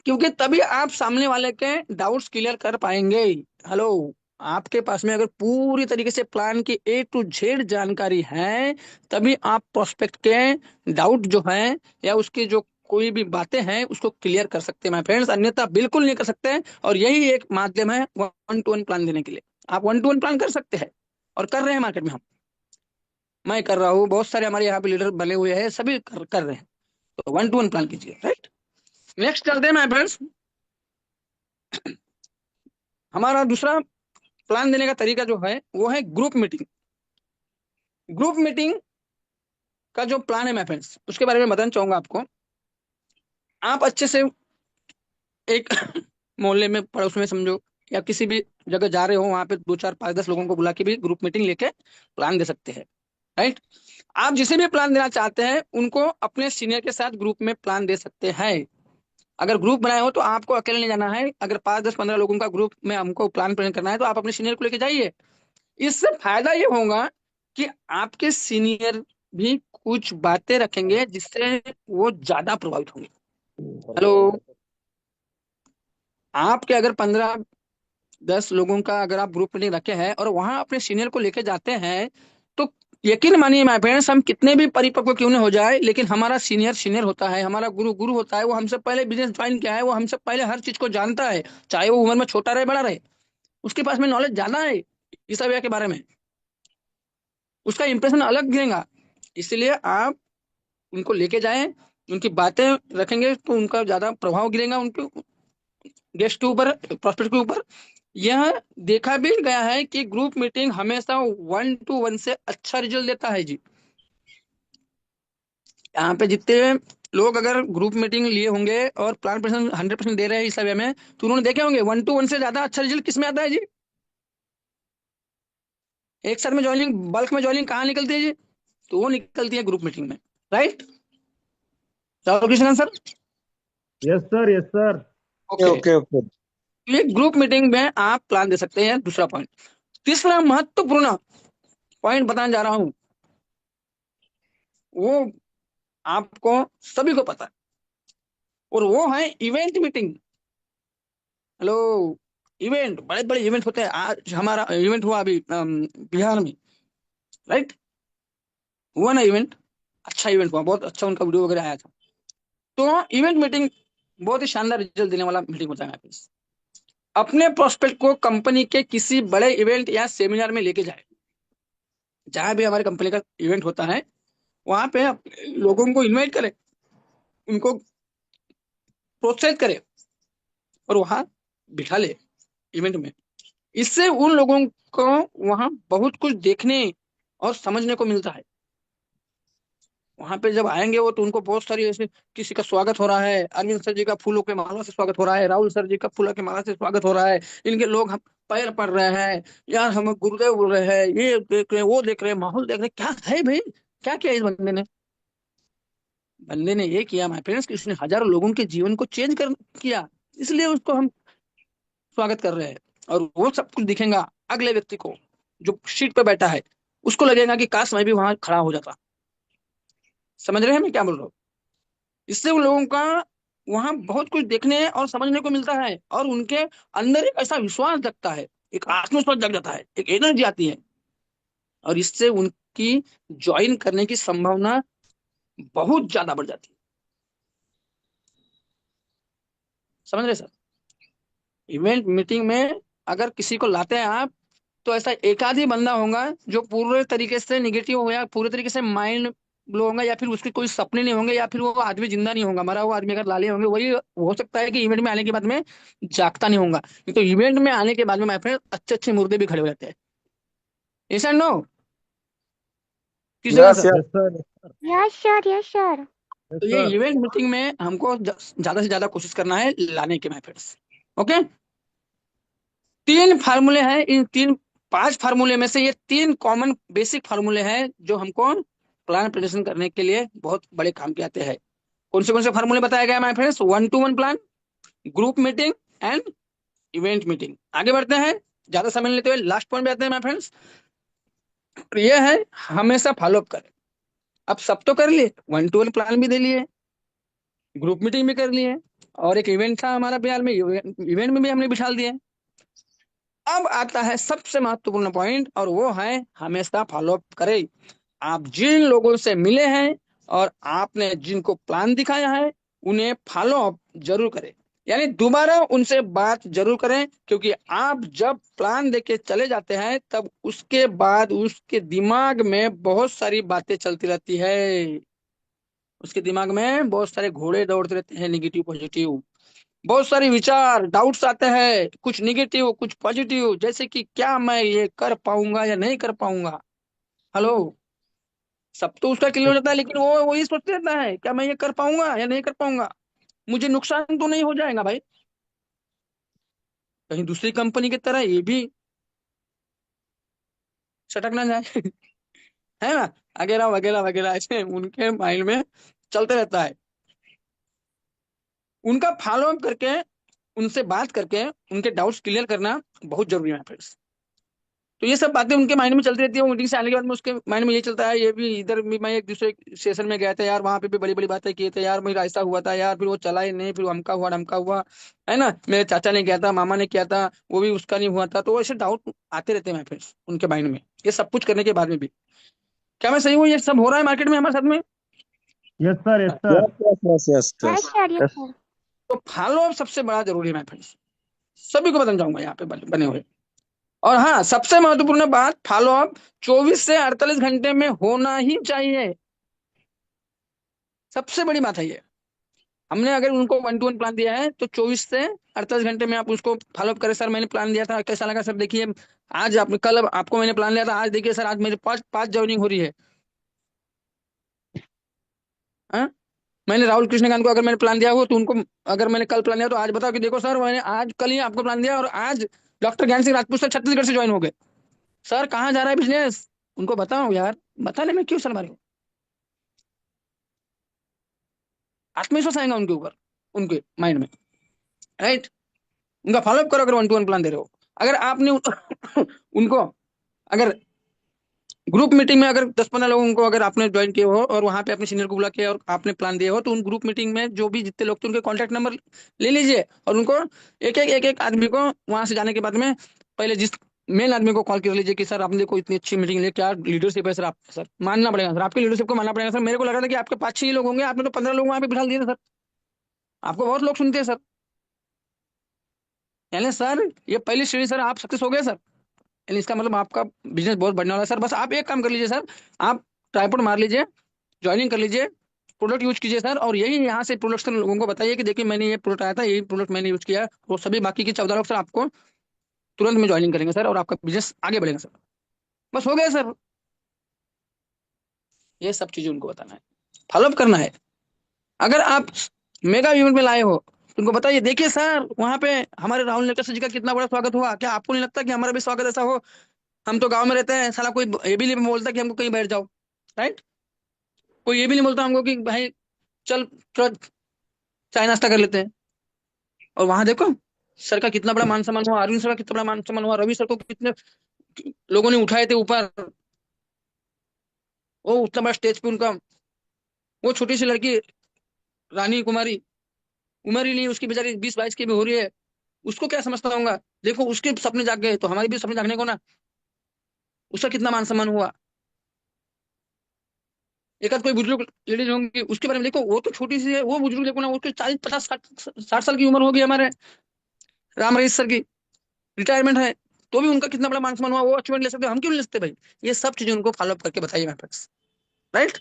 क्योंकि तभी आप सामने वाले के डाउट्स क्लियर कर पाएंगे। हेलो, आपके पास में अगर पूरी तरीके से प्लान की A to Z जानकारी है, तभी आप प्रोस्पेक्ट के डाउट जो है या उसकी जो कोई भी बातें हैं उसको क्लियर कर सकते हैं माय फ्रेंड्स, अन्यथा बिल्कुल नहीं कर सकते हैं। और यही एक माध्यम है 1-to-1 प्लान देने के लिए। आप 1-to-1 प्लान कर सकते हैं, और कर रहे हैं मार्केट में हम। मैं कर रहा हूँ, बहुत सारे हमारे यहाँ पे लीडर बने हुए हैं, सभी कर रहे हैं। तो 1-to-1 प्लान कीजिए। राइट? नेक्स्ट चलते हैं माय फ्रेंड्स। हमारा दूसरा प्लान देने का तरीका जो है वो है ग्रुप मीटिंग। ग्रुप मीटिंग का जो प्लान है मैं फ्रेंड्स उसके बारे में बताना चाहूंगा आपको। आप अच्छे से एक मोहल्ले में, पड़ोस में समझो, या किसी भी जगह जा रहे हो, वहां पे 2 4 5 10 लोगों को बुला के भी ग्रुप मीटिंग लेके प्लान दे सकते हैं। राइट? आप जिसे भी प्लान देना चाहते हैं उनको अपने सीनियर के साथ ग्रुप में प्लान दे सकते हैं। अगर ग्रुप बनाए हो तो आपको अकेले नहीं जाना है। अगर 5 10 15 लोगों का ग्रुप में हमको प्लान प्लान करना है तो आप अपने सीनियर को लेके जाइए। इससे फायदा ये होगा कि आपके सीनियर भी कुछ बातें रखेंगे जिससे वो ज्यादा प्रभावित होंगे। हेलो, आपके अगर 15 10 लोगों का अगर आप ग्रुप मीटिंग रखे हैं और वहां अपने सीनियर को लेके जाते हैं, तो यकीन मानिए माय फ्रेंड्स, हम कितने भी परिपक्व क्यों न हो जाए, लेकिन हमारा सीनियर सीनियर होता है, हमारा गुरु गुरु होता है। वो हमसे पहले बिजनेस ज्वाइन किया है, वो हमसे पहले हर चीज को जानता है, चाहे वो उम्र में छोटा रहे बड़ा रहे। उसके पास में नॉलेज ज्यादा है इस सब के बारे में, उसका इंप्रेशन अलग गिरेगा। इसलिए आप उनको लेके जाएं, उनकी बातें रखेंगे तो उनका ज्यादा प्रभाव गिरेगा उनके गेस्ट के ऊपर, प्रोस्पेक्ट के ऊपर। यह देखा भी गया है कि ग्रुप मीटिंग हमेशा 1-to-1 से अच्छा रिजल्ट देता है जी। यहाँ पे जितने लोग अगर ग्रुप मीटिंग लिए होंगे और प्लान पर्सन 100% दे रहे हैं इस समय में, तो उन्होंने देखे होंगे 1-to-1 से ज्यादा अच्छा रिजल्ट किसमें आता है जी? एक साथ में ज्वाइनिंग, बल्क में ज्वाइनिंग कहाँ निकलती है जी? तो वो निकलती है ग्रुप मीटिंग में। Right? Rahul Krishnan sir? Yes sir, yes sir. Okay. Okay okay. ये ग्रुप मीटिंग में आप प्लान दे सकते हैं। दूसरा पॉइंट, तीसरा महत्वपूर्ण पॉइंट बताने जा रहा हूं, वो आपको सभी को पता है, और वो है इवेंट मीटिंग। हेलो, इवेंट, बड़े बड़े इवेंट होते हैं। आज हमारा इवेंट हुआ अभी बिहार में। राइट? हुआ ना इवेंट, अच्छा इवेंट हुआ, बहुत अच्छा उनका वीडियो वगैरह आया था। तो इवेंट मीटिंग बहुत ही शानदार रिजल्ट देने वाला मीटिंग होता है। अपने प्रोस्पेक्ट को कंपनी के किसी बड़े इवेंट या सेमिनार में लेके जाए, जहां भी हमारे कंपनी का इवेंट होता है वहां पे लोगों को इनवाइट करें, उनको प्रोत्साहित करें, और वहां बिठा ले इवेंट में। इससे उन लोगों को वहां बहुत कुछ देखने और समझने को मिलता है। वहां पे जब आएंगे वो, तो उनको बहुत सारी ऐसे, किसी का स्वागत हो रहा है, अरविंद सर जी का फूलों के माला से स्वागत हो रहा है, राहुल सर जी का फूलों के माला से स्वागत हो रहा है, इनके लोग हम पैर पड़ रहे हैं, यार हम गुरुदेव बोल रहे हैं, ये देख रहे हैं, वो देख रहे हैं, माहौल देख रहे हैं। क्या है भाई, क्या किया इस बंदे ने? बंदे ने ये किया माय फ्रेंड्स कि उसने हजारों लोगों के जीवन को चेंज कर किया, इसलिए उसको हम स्वागत कर रहे हैं। और वो सब कुछ दिखेगा अगले व्यक्ति को, जो सीट पे बैठा है, उसको लगेगा कि काश मैं भी वहां खड़ा हो जाता। समझ रहे हैं मैं क्या बोल रहा हूँ? इससे उन लोगों का वहां बहुत कुछ देखने और समझने को मिलता है, और उनके अंदर एक ऐसा विश्वास जगता है, एक आत्मविश्वास जग जाता है, एक एनर्जी आती है, और इससे उनकी ज्वाइन करने की संभावना बहुत ज्यादा बढ़ जाती है। समझ रहे सर? इवेंट मीटिंग में अगर किसी को लाते हैं आप, तो ऐसा एक आध ही बंदा होगा जो पूरे तरीके से निगेटिव हो, या पूरे तरीके से माइंड ब्लो होगा, या फिर उसके कोई सपने नहीं होंगे, या फिर वो आदमी जिंदा नहीं होगा, मरा हुआ आदमी अगर लाले होंगे, वही हो सकता है कि इवेंट में आने के बाद में जागता नहीं होगा। नहीं तो इवेंट में आने के बाद में माय फ्रेंड अच्छे अच्छे मुर्दे भी खड़े हो जाते हैं। ऐसा नो किस जगह yes sir? Yes yes sir, Yes, sure, yes, sure. Yes तो ये सर। इवेंट मीटिंग में हमको ज्यादा से ज्यादा कोशिश करना है लाने के, माय फ्रेंड्स। ओके, तीन फार्मूले हैं, इन तीन पांच फार्मूले में से ये तीन कॉमन बेसिक फार्मूले हैं जो हमको प्लान प्रेजेंटेशन करने के लिए बहुत बड़े काम के आते हैं। कौन से फार्मूले बताया गया my friends? 1-to-1 plan, group meeting and event meeting. आगे बढ़ते हैं, ज्यादा समय नहीं लेते हुए लास्ट पॉइंट पे आते हैं माय फ्रेंड्स। ये है हमेशा फॉलोअप करें। अब सब तो कर लिए, 1-to-1 प्लान भी दे लिए, ग्रुप मीटिंग भी कर लिए, और एक इवेंट था हमारा बिहार में, इवेंट में भी हमने बिठा दिए। अब आता है सबसे महत्वपूर्ण पॉइंट, और वो है हमेशा फॉलोअप करें। आप जिन लोगों से मिले हैं और आपने जिनको प्लान दिखाया है, उन्हें फॉलो अप जरूर करें, यानी दोबारा उनसे बात जरूर करें, क्योंकि आप जब प्लान देके चले जाते हैं तब उसके बाद उसके दिमाग में बहुत सारी बातें चलती रहती है, उसके दिमाग में बहुत सारे घोड़े दौड़ते रहते हैं, निगेटिव पॉजिटिव, बहुत सारे विचार डाउट्स आते हैं, कुछ निगेटिव कुछ पॉजिटिव, जैसे कि क्या मैं ये कर पाऊंगा या नहीं कर पाऊंगा। हेलो, सब तो उसका क्लियर हो जाता है, लेकिन वो वही सोचते रहता है क्या मैं ये कर पाऊंगा या नहीं कर पाऊंगा, मुझे नुकसान तो नहीं हो जाएगा भाई, कहीं दूसरी कंपनी की तरह ये भी सटक ना जाए। है ना? वगैरह वगैरह वगैरह ऐसे उनके माइंड में चलते रहता है। उनका फॉलो अप करके, उनसे बात करके उनके डाउट्स क्लियर करना बहुत जरूरी है फ्रेंड्स। तो ये सब बातें उनके माइंड में चलती रहती है, मीटिंग से आने के बाद में उसके माइंड में ये चलता है, ये भी इधर भी, मैं एक दूसरे सेशन में गया था यार, वहां पे भी बड़ी बड़ी बातें किए थे यार, मेरा ऐसा हुआ था यार, फिर वो चला ही नहीं, फिर अमका हुआ ढमका हुआ, है ना, मेरे चाचा ने किया था, मामा ने किया था, वो भी उसका नहीं हुआ था। तो ऐसे डाउट आते रहते हैं फ्रेंड्स उनके माइंड में, ये सब कुछ करने के बाद में भी। क्या मैं सही हूँ? ये सब हो रहा है मार्केट में हमारे साथ में। Yes sir, yes sir. Yes yes yes Yes, yes sure, yes, sir. तो फॉलो अप सबसे बड़ा जरूरी है फ्रेंड्स, सभी को बताना चाहूंगा यहाँ पे बने हुए। और हाँ, सबसे महत्वपूर्ण बात, फॉलो अप 24 से 48 घंटे में होना ही चाहिए। सबसे बड़ी बात है ये। हमने अगर उनको 1-to-1 प्लान दिया है तो 24 से 48 घंटे में आप उसको फॉलोअप करें। सर मैंने प्लान दिया था, कैसा लगा सर? देखिए आज आप, कल आपको मैंने प्लान लिया था, आज देखिए सर, आज मेरे पांच पांच ज्वाइनिंग हो रही है। हाँ? मैंने राहुल कृष्णकांत को अगर मैंने प्लान दिया हो तो उनको, अगर मैंने कल प्लान दिया तो आज बताओ कि देखो सर, मैंने आज कल ही आपको प्लान दिया और आज डॉक्टर ज्ञान सिंह राजपूत सर छत्तीसगढ़ से ज्वाइन हो गए। सर कहाँ जा रहा है बिजनेस? उनको बताओ यार, बताने में क्यों सर मारे? आत्मविश्वास आएगा उनके ऊपर, उनके माइंड में, राइट? उनका फॉलोअप करो अगर 1-to-1 प्लान दे रहे हो। अगर आपने उनको अगर ग्रुप मीटिंग में अगर 10-15 लोगों को अगर आपने ज्वाइन किए हो और वहां पे अपने सीनियर को बुला के और आपने प्लान दिए हो, तो उन ग्रुप मीटिंग में जो भी जितने लोग थे उनके कॉन्टैक्ट नंबर ले लीजिए, और उनको एक एक आदमी को वहां से जाने के बाद में पहले जिस मेन आदमी को कॉल कर लीजिए कि सर आपने देखो इतनी अच्छी मीटिंग ले, क्या लीडरशिप है सर, आप सर मानना पड़ेगा सर, आपकी लीडरशिप को मानना पड़ेगा सर। मेरे को लग रहा था कि आपके 5-6 लोग होंगे, आपने तो 15 लोग वहां पे बिठा दिए थे सर, आपको बहुत लोग सुनते हैं सर। यानी सर ये पहली श्रेणी सर, आप सक्सेस हो गए सर, यानी इसका मतलब आपका बिजनेस बहुत बढ़ने वाला है सर। बस आप एक काम कर लीजिए सर, आप ट्राईपोड मार लीजिए, ज्वाइनिंग कर लीजिए, प्रोडक्ट यूज कीजिए सर, और यही यहाँ से प्रोडक्ट लोगों को बताइए कि देखिए मैंने ये प्रोडक्ट आया था, यही प्रोडक्ट मैंने यूज किया, वो सभी बाकी के 14 लोग सर आपको तुरंत में ज्वाइनिंग करेंगे सर, और आपका बिजनेस आगे बढ़ेगा सर। बस हो गया सर। ये सब चीजें उनको बताना है, फॉलोअप करना है। अगर आप मेगा इवेंट में लाए हो तो उनको बताइए, देखिए सर वहां पे हमारे राहुल नेकर जी का कितना बड़ा स्वागत हुआ, क्या आपको नहीं लगता कि हमारा भी स्वागत ऐसा हो? हम तो गांव में रहते हैं, साला कोई ये भी नहीं बोलता कि हमको कहीं बैठ जाओ, राइट? कोई ये भी नहीं बोलता हमको कि भाई चल थोड़ा चाय नाश्ता कर लेते हैं। और वहां देखो सर का कितना बड़ा मान सम्मान हुआ, अरविंद सर का कितना बड़ा मान सम्मान हुआ, रवि सर को कितने लोगों ने उठाए थे ऊपर, वो उतना बड़ा स्टेज पे उनका, वो छोटी सी लड़की रानी कुमारी, उम्र ही नहीं उसकी, बेचारी 20-22 की भी हो रही है, उसको क्या समझता होगा। देखो उसके सपने जाग गए तो हमारे भी सपने जागने को ना, उसका कितना मान सम्मान हुआ। एक आध कोई बुजुर्ग लेडीज होंगी उसके बारे में देखो, वो तो छोटी सी है, वो बुजुर्ग देखो ना, उसके 40-50-60 साल की उम्र होगी हमारे राम रहीस सर की, रिटायरमेंट है, तो भी उनका कितना बड़ा मान सम्मान हुआ, वो अचीवमेंट ले सकते, हम क्यों नहीं ले सकते भाई। ये सब चीजें उनको फॉलो करके बताइए माय फ्रेंड्स, राइट।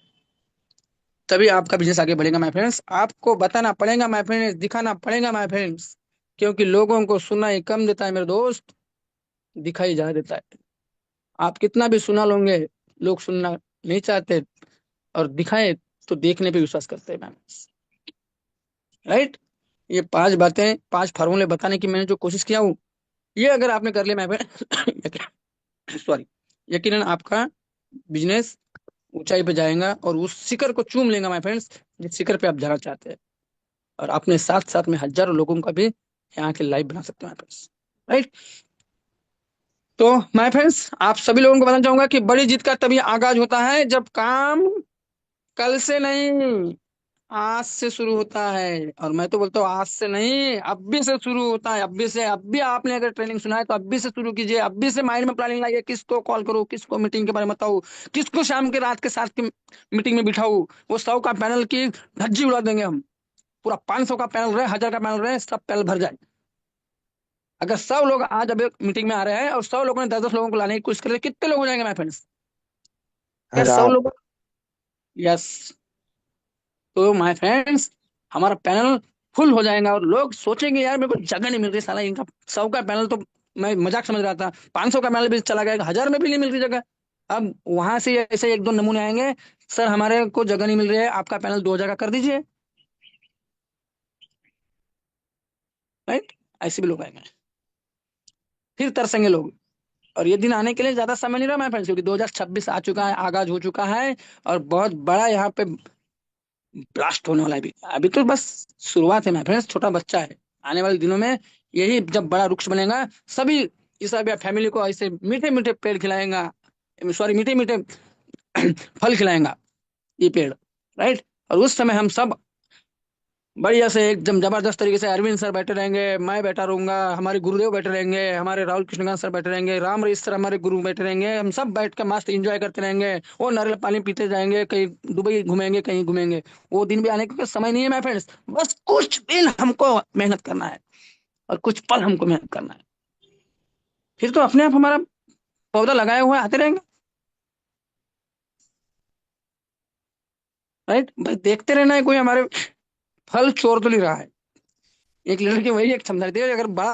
तभी आपका बिजनेस आगे बढ़ेगा माय फ्रेंड्स, आपको बताना पड़ेगा माय फ्रेंड्स, दिखाना पड़ेगा माय फ्रेंड्स, क्योंकि लोगों को सुनाई कम देता है मेरे दोस्त, दिखाई ज्यादा देता है। आप कितना भी सुना लोगे, लोग सुनना नहीं चाहते, और दिखाए तो देखने पे विश्वास करते हैं मैम, राइट। ये 5 बातें, 5 फार्मूले बताने की मैंने जो कोशिश किया हूँ, ये अगर आपने कर लिया मैं सॉरी, यकीनन आपका बिजनेस ऊंचाई पे जाएगा और उस शिखर को चूम लेगा माय फ्रेंड्स, जिस शिखर पे आप जाना चाहते हैं, और अपने साथ साथ में हजारों लोगों का भी यहाँ के लाइव बना सकते हैं माय फ्रेंड्स, राइट। तो माय फ्रेंड्स, आप सभी लोगों को बताना चाहूंगा कि बड़ी जीत का तभी आगाज होता है जब काम कल से नहीं, आज से शुरू होता है। और मैं तो बोलता हूँ आज से नहीं, अभी से शुरू होता है, अभी से। अभी आपने अगर ट्रेनिंग सुना है तो अभी से शुरू कीजिए, अभी से माइंड में प्लानिंग लाइए, किसको कॉल करूँ, किसको मीटिंग के बारे में बताऊँ, किसको शाम के रात के साथ की मीटिंग में बिठाऊँ। वो 100 का पैनल की धज्जी उड़ा देंगे हम, पूरा 500 का पैनल रहे, 1000 का पैनल रहे, सब पैनल भर जाए। अगर 100 लोग आज अब एक मीटिंग में आ रहे हैं और 100 लोगों ने 10-10 लोगों को लाने की कोशिश करें, कितने लोग हो जाएंगे माय फ्रेंड्स? क्या 100 हजार। लोग? यस। तो माय फ्रेंड्स, हमारा पैनल फुल हो जाएगा और लोग सोचेंगे यार मेरे को जगह नहीं मिल रही, साला इनका 100 का पैनल तो मैं मजाक समझ रहा था, 500 का पैनल भी चला गया, 1000 में भी नहीं मिल रही जगह। अब वहां से ऐसे एक दो नमूने आएंगे, सर हमारे को जगह नहीं मिल रही है, आपका पैनल 2000 का कर दीजिए, राइट। ऐसे भी लोग आएंगे, फिर तरसेंगे लोग। और ये दिन आने के लिए ज्यादा समय नहीं रहा माय फ्रेंड्स, क्योंकि 2026 आ चुका है, आगाज हो चुका है, और बहुत बड़ा यहाँ पे ब्लास्ट होने वाला है। अभी तो बस शुरुआत है माय फ्रेंड्स, छोटा बच्चा है। आने वाले दिनों में यही जब बड़ा वृक्ष बनेगा, सभी इस फैमिली को ऐसे मीठे मीठे पेड़ खिलाएगा, सॉरी मीठे मीठे फल खिलाएगा ये पेड़, राइट। और उस समय हम सब बढ़िया से एकदम जबरदस्त तरीके से, अरविंद सर बैठे रहेंगे, मैं बैठा रहूंगा, हमारे गुरुदेव बैठे रहेंगे, हमारे राहुल कृष्णकांत सर बैठे रहेंगे, राम रईस सर हमारे गुरु बैठे रहेंगे, हम सब बैठ कर मस्त एंजॉय करते रहेंगे, वो नारियल पानी पीते जाएंगे, कहीं दुबई घूमेंगे, कहीं घूमेंगे। वो दिन भी आने का समय नहीं है माय फ्रेंड्स, बस कुछ दिन हमको मेहनत करना है और कुछ पल हमको मेहनत करना है, फिर तो अपने आप हमारा पौधा लगाया हुआ आते रहेंगे, राइट। बस देखते रहना है, कोई हमारे फल चोर तो नहीं रहा है। एक लड़की वही एक समझा रही थी, अगर बड़ा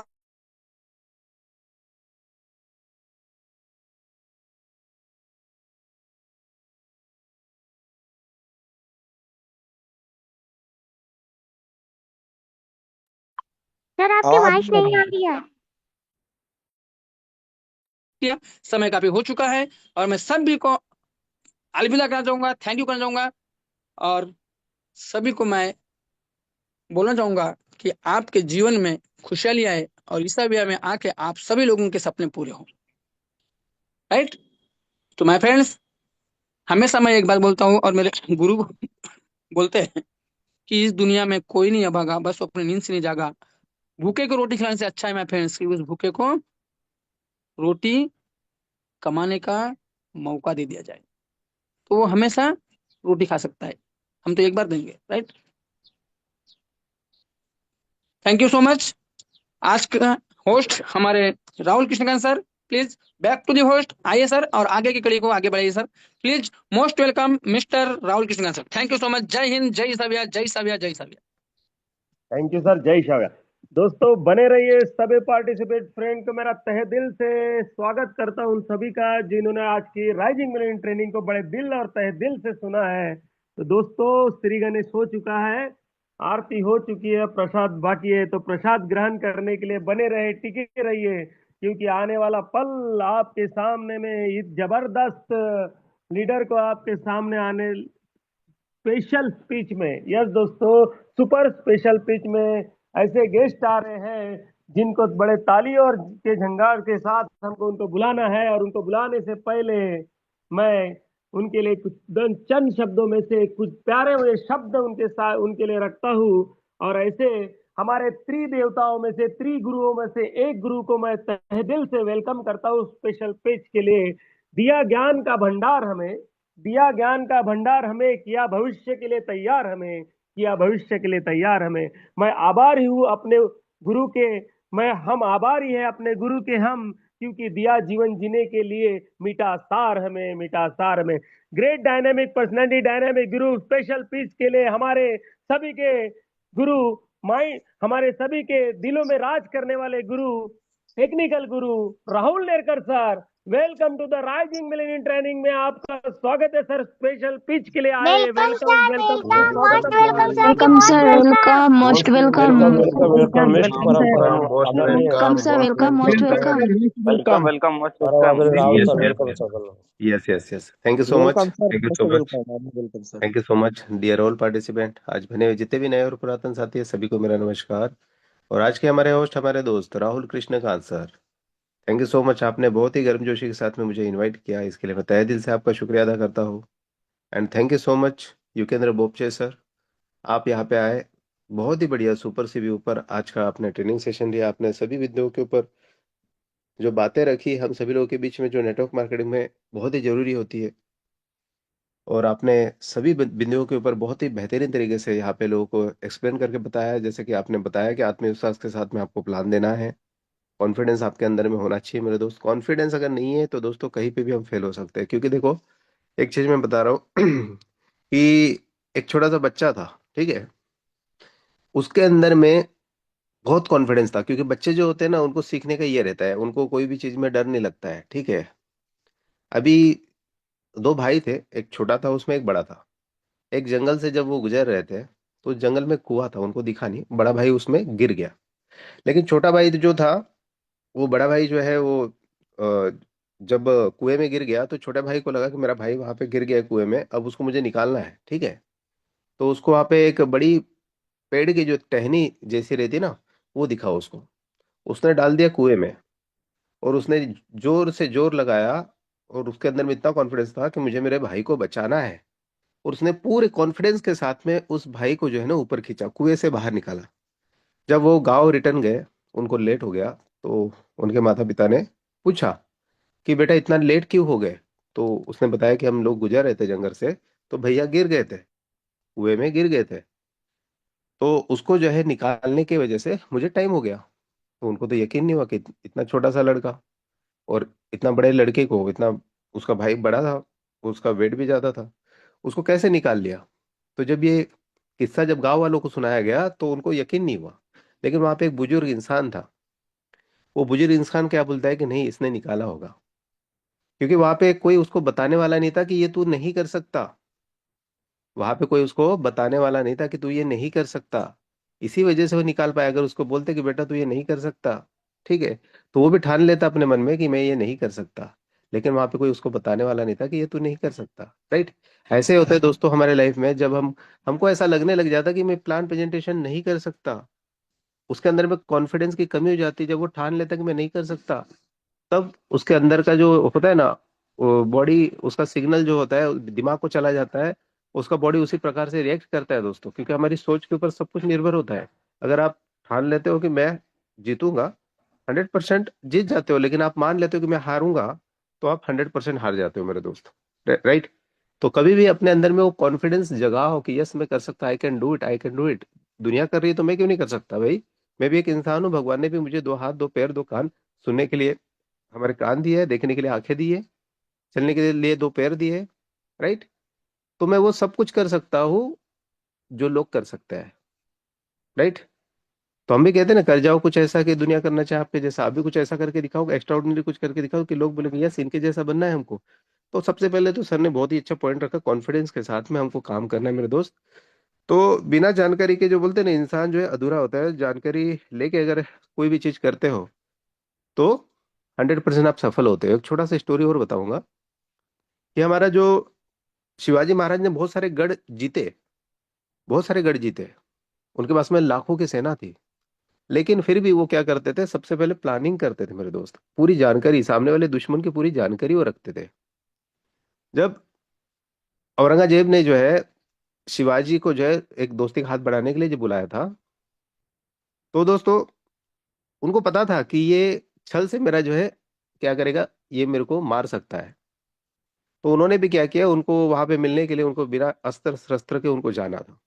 सर आपकी आवाज आवाज नहीं आ नहीं रही आ है। रही है। किया, समय काफी हो चुका है, और मैं सभी को अलविदा करना चाहूंगा, थैंक यू करना चाहूंगा, और सभी को मैं बोलना चाहूंगा कि आपके जीवन में खुशहाली आए, और इस विवाह में आके आप सभी लोगों के सपने पूरे हों, राइट। तो माय फ्रेंड्स, हमेशा मैं एक बात बोलता हूँ, और मेरे गुरु बोलते हैं कि इस दुनिया में कोई नहीं अभागा, बस वो अपनी नींद से नहीं जागा। भूखे को रोटी खिलाने से अच्छा है माय फ्रेंड्स कि उस भूखे को रोटी कमाने का मौका दे दिया जाए, तो वो हमेशा रोटी खा सकता है, हम तो एक बार देंगे, right. Thank you so much. आज का होस्ट हमारे राहुल कृष्णकांत सर, please back to the host, आइए सर, और आगे की कड़ी को आगे बढ़ाइए सर, please. Most welcome mister Rahul Krishnakant sir, thank you so much. जय हिंद, जय साविया, जय साविया, जय साविया। थैंक यू सर, जय शाव्या। दोस्तों बने रहिए, सभी पार्टिसिपेट फ्रेंड को मेरा तहे दिल से स्वागत करता हूं, उन सभी का जिन्होंने आज की राइजिंग मिलियन ट्रेनिंग को बड़े दिल और तहे दिल से सुना है। तो दोस्तों श्री गणेश हो चुका है, आरती हो चुकी है, प्रसाद बाकी है, तो प्रसाद ग्रहण करने के लिए बने रहे, टिके रहिए, क्योंकि आने वाला पल आपके सामने में इस जबरदस्त लीडर को आपके सामने आने स्पेशल स्पीच में, यस दोस्तों, सुपर स्पेशल पिच में ऐसे गेस्ट आ रहे हैं जिनको बड़े ताली और के झंकार के साथ हमको उनको बुलाना है, और उनको बुलाने से पहले मैं उनके लिए कुछ चंद शब्दों में से कुछ प्यारे हुए शब्द उनके साथ उनके लिए रखता हूँ। और ऐसे हमारे त्रिदेवताओं में से, त्रिगुरुओं में से एक गुरु को मैं तहे दिल से वेलकम करता हूँ स्पेशल पिच के लिए। दिया ज्ञान का भंडार हमें, दिया ज्ञान का भंडार हमें, किया भविष्य के लिए तैयार हमें, किया भविष्य के लिए तैयार हमें। मैं आभारी हूँ अपने गुरु के, हम आभारी हैं अपने गुरु के हम, क्योंकि दिया जीवन जीने के लिए मीठा सार हमें, मीठा सार हमें। ग्रेट डायनेमिक पर्सनालिटी, डायनेमिक गुरु, स्पेशल पीस के लिए हमारे सभी के गुरु, हमारे सभी के दिलों में राज करने वाले गुरु, टेक्निकल गुरु राहुल नेरकर सर, welcome to the rising millennium training में आपका स्वागत है सर। स्पेशल पिच के लिए आए, welcome welcome sir, welcome, welcome, most स्वागतम वेलकम सर। सर जी, welcome most sir, welcome. Welcome, most welcome. Welcome welcome welcome mister welcome परम सर, परम most आदरणीय welcome welcome, sir, most welcome, most welcome, welcome. welcome, most परम welcome. आदरणीय Rahul Yes, sir yes, welcome yes. Sir welcome. Yes. Thank you so much. Welcome sir, Thank you most so much. Welcome, welcome sir. Thank you so much, dear all participant. आज बने हुए जितने भी नए और पुरातन साथी हैं सभी को मेरा नमस्कार। और आज के हमारे होस्ट हमारे दोस्त Rahul Krishnakant sir, thank you so much. आपने बहुत ही गर्मजोशी के साथ में मुझे इनवाइट किया, इसके लिए मैं तहे दिल से आपका शुक्रिया अदा करता हूँ। And thank you so much Yukendra Bopche sir, आप यहाँ पे आए। बहुत ही बढ़िया, सुपर से भी ऊपर आज का आपने ट्रेनिंग सेशन लिया। आपने सभी बिंदुओं के ऊपर जो बातें रखी हम सभी लोगों के बीच में, जो नेटवर्क मार्केटिंग में बहुत ही जरूरी होती है, और आपने सभी बिंदुओं के ऊपर बहुत ही बेहतरीन तरीके से यहाँ पे लोगों को एक्सप्लेन करके बताया है। जैसे कि आपने बताया कि आत्मविश्वास के साथ में आपको प्लान देना है, कॉन्फिडेंस आपके अंदर में होना चाहिए मेरे दोस्त। कॉन्फिडेंस अगर नहीं है तो दोस्तों कहीं पे भी हम फेल हो सकते हैं। क्योंकि देखो, एक चीज मैं बता रहा हूँ कि एक छोटा सा बच्चा था, ठीक है, उसके अंदर में बहुत कॉन्फिडेंस था। क्योंकि बच्चे जो होते हैं ना, उनको सीखने का ये रहता है, उनको कोई भी चीज में डर नहीं लगता है, ठीक है। अभी दो भाई थे, एक छोटा था उसमें एक बड़ा था। एक जंगल से जब वो गुजर रहे थे तो उस जंगल में कुआं था, उनको दिखा नहीं, बड़ा भाई उसमें गिर गया। लेकिन छोटा भाई जो था, वो बड़ा भाई जो है वो जब कुएं में गिर गया तो छोटे भाई को लगा कि मेरा भाई वहां पे गिर गया कुएं में, अब उसको मुझे निकालना है, ठीक है। तो उसको वहां पे एक बड़ी पेड़ की जो टहनी जैसी रहती ना, वो दिखा उसको, उसने डाल दिया कुएं में। और उसने जोर से जोर लगाया, और उसके अंदर में इतना कॉन्फिडेंस था कि मुझे मेरे भाई को बचाना है। और उसने पूरे कॉन्फिडेंस के साथ में उस भाई को जो है ना ऊपर खींचा, कुएं से बाहर निकाला। जब वो गांव रिटर्न गए, उनको लेट हो गया, तो उनके माता पिता ने पूछा कि बेटा इतना लेट क्यों हो गए। तो उसने बताया कि हम लोग गुजर रहे थे जंगल से, तो भैया गिर गए थे, कुएं में गिर गए थे, तो उसको जो है निकालने की वजह से मुझे टाइम हो गया। तो उनको तो यकीन नहीं हुआ कि इतना छोटा सा लड़का, और इतना बड़े लड़के को, इतना उसका भाई बड़ा था, उसका वेट भी ज्यादा था, उसको कैसे निकाल लिया। तो जब ये किस्सा जब गांव वालों को सुनाया गया तो उनको यकीन नहीं हुआ। लेकिन वहां पे एक बुजुर्ग इंसान था, वो बुजुर्ग इंसान क्या बोलता है कि नहीं, इसने निकाला होगा। क्योंकि वहां पे कोई उसको बताने वाला नहीं था कि ये तू नहीं कर सकता। वहां पे कोई उसको बताने वाला नहीं था कि तू ये नहीं कर सकता, इसी वजह से वो निकाल पाया। अगर उसको बोलते कि बेटा तू ये नहीं कर सकता, ठीक है, तो वो भी ठान लेता अपने मन में कि मैं ये नहीं कर सकता। लेकिन वहां पे कोई उसको बताने वाला नहीं था कि ये तू नहीं कर सकता, राइट। ऐसे होता है दोस्तों हमारे लाइफ में, जब हमको ऐसा लगने लग जाता कि मैं प्लान प्रेजेंटेशन नहीं कर सकता, उसके अंदर में कॉन्फिडेंस की कमी हो जाती है। जब वो ठान लेता कि मैं नहीं कर सकता, तब उसके अंदर का जो होता है ना, बॉडी, उसका सिग्नल जो होता है दिमाग को चला जाता है, उसका बॉडी उसी प्रकार से रिएक्ट करता है दोस्तों। क्योंकि हमारी सोच के ऊपर सब कुछ निर्भर होता है। अगर आप ठान लेते हो कि मैं जीतूंगा, 100% जीत जाते हो। लेकिन आप मान लेते हो कि मैं हारूंगा, तो आप 100% हार जाते हो मेरे दोस्त, राइट। तो कभी भी अपने अंदर में वो कॉन्फिडेंस जगाओ कि यस मैं कर सकता, I can do it, I can do it. दुनिया कर रही है तो मैं क्यों नहीं कर सकता भाई। मैं भी एक इंसान हूँ, भगवान ने भी मुझे दो हाथ, दो पैर, दो कान, सुनने के लिए हमारे कान दिए है, देखने के लिए आंखें दी है, चलने के लिए दो पैर दिए है, राइट। तो मैं वो सब कुछ कर सकता हूँ जो लोग कर सकते हैं, राइट। तो हम भी कहते हैं ना, कर जाओ कुछ ऐसा कि दुनिया करना चाहे आपके जैसा। आप भी कुछ ऐसा करके दिखाओ, एक्स्ट्राऑर्डिनरी कुछ करके दिखाओ कि लोग बोलेंगे यस इनके जैसा बनना है हमको। तो सबसे पहले तो सर ने बहुत ही अच्छा पॉइंट रखा, कॉन्फिडेंस के साथ में हमको काम करना है मेरे दोस्त। तो बिना जानकारी के, जो बोलते हैं ना, इंसान जो है अधूरा होता है। जानकारी लेके अगर कोई भी चीज करते हो तो 100% आप सफल होते हो। एक छोटा सा स्टोरी और बताऊंगा कि हमारा जो शिवाजी महाराज ने बहुत सारे गढ़ जीते, बहुत सारे गढ़ जीते, उनके पास में लाखों की सेना थी। लेकिन फिर भी वो क्या करते थे, सबसे पहले प्लानिंग करते थे मेरे दोस्त, पूरी जानकारी, सामने वाले दुश्मन की पूरी जानकारी वो रखते थे। जब औरंगजेब ने जो है शिवाजी को जो है एक दोस्ती का हाथ बढ़ाने के लिए जो बुलाया था, तो दोस्तों उनको पता था कि ये छल से मेरा जो है क्या करेगा, ये मेरे को मार सकता है। तो उन्होंने भी क्या किया, उनको वहां पे मिलने के लिए उनको बिना अस्त्र शस्त्र के उनको जाना था।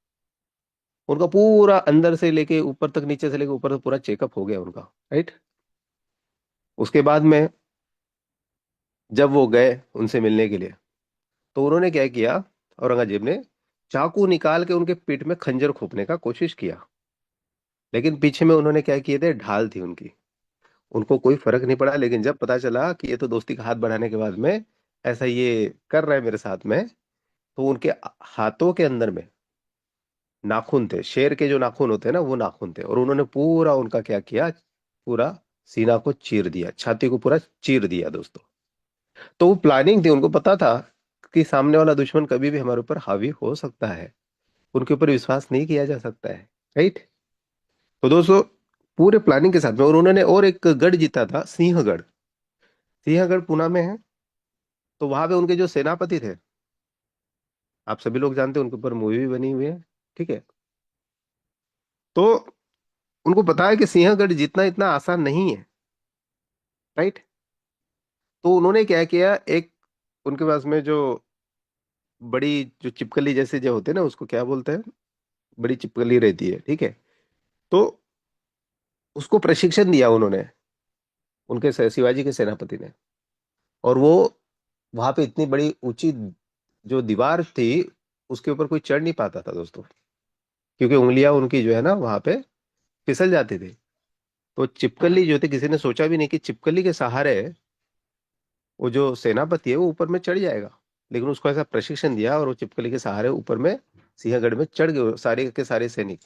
उनका पूरा अंदर से लेके ऊपर तक, नीचे से लेके ऊपर तक पूरा चेकअप हो गया उनका, राइट। उसके बाद में जब वो गए उनसे मिलने के लिए, तो उन्होंने क्या किया, औरंगजेब ने चाकू निकाल के उनके पीठ में खंजर खोपने का कोशिश किया। लेकिन पीछे में उन्होंने क्या किए थे, ढाल थी उनकी, उनको कोई फर्क नहीं पड़ा। लेकिन जब पता चला कि ये तो दोस्ती का हाथ बढ़ाने के बाद में ऐसा ये कर रहा है मेरे साथ में, तो उनके हाथों के अंदर में नाखून थे, शेर के जो नाखून होते हैं ना, वो नाखून थे। और उन्होंने पूरा उनका क्या किया, पूरा सीना को चीर दिया, छाती को पूरा चीर दिया दोस्तों। तो वो प्लानिंग थी, उनको पता था कि सामने वाला दुश्मन कभी भी हमारे ऊपर हावी हो सकता है, उनके ऊपर विश्वास नहीं किया जा सकता है, राइट। तो दोस्तों पूरे प्लानिंग के साथ में, और उन्होंने और एक गढ़ जीता था, सिंहगढ़। सिंहगढ़ पुणे में है। तो वहां पे उनके जो सेनापति थे, आप सभी लोग जानते हैं, उनके ऊपर मूवी भी बनी हुई है, ठीक है। तो उनको पता है कि सिंहगढ़ जीतना इतना आसान नहीं है, राइट। तो उन्होंने क्या किया, एक उनके पास में जो बड़ी जो चिपकली जैसे जो होते हैं ना, उसको क्या बोलते हैं, बड़ी चिपकली रहती है, ठीक है। तो उसको प्रशिक्षण दिया उन्होंने, उनके शिवाजी के सेनापति ने। और वो वहां पे इतनी बड़ी ऊंची जो दीवार थी, उसके ऊपर कोई चढ़ नहीं पाता था दोस्तों, क्योंकि उंगलियां उनकी जो है ना वहां पे फिसल जाती थी। तो चिपकली जो थी, किसी ने सोचा भी नहीं कि चिपकली के सहारे वो जो सेनापति है वो ऊपर में चढ़ जाएगा। लेकिन उसको ऐसा प्रशिक्षण दिया, और वो चिपकली के सहारे ऊपर में सिंहगढ़ में चढ़ गए सारे के सारे सैनिक,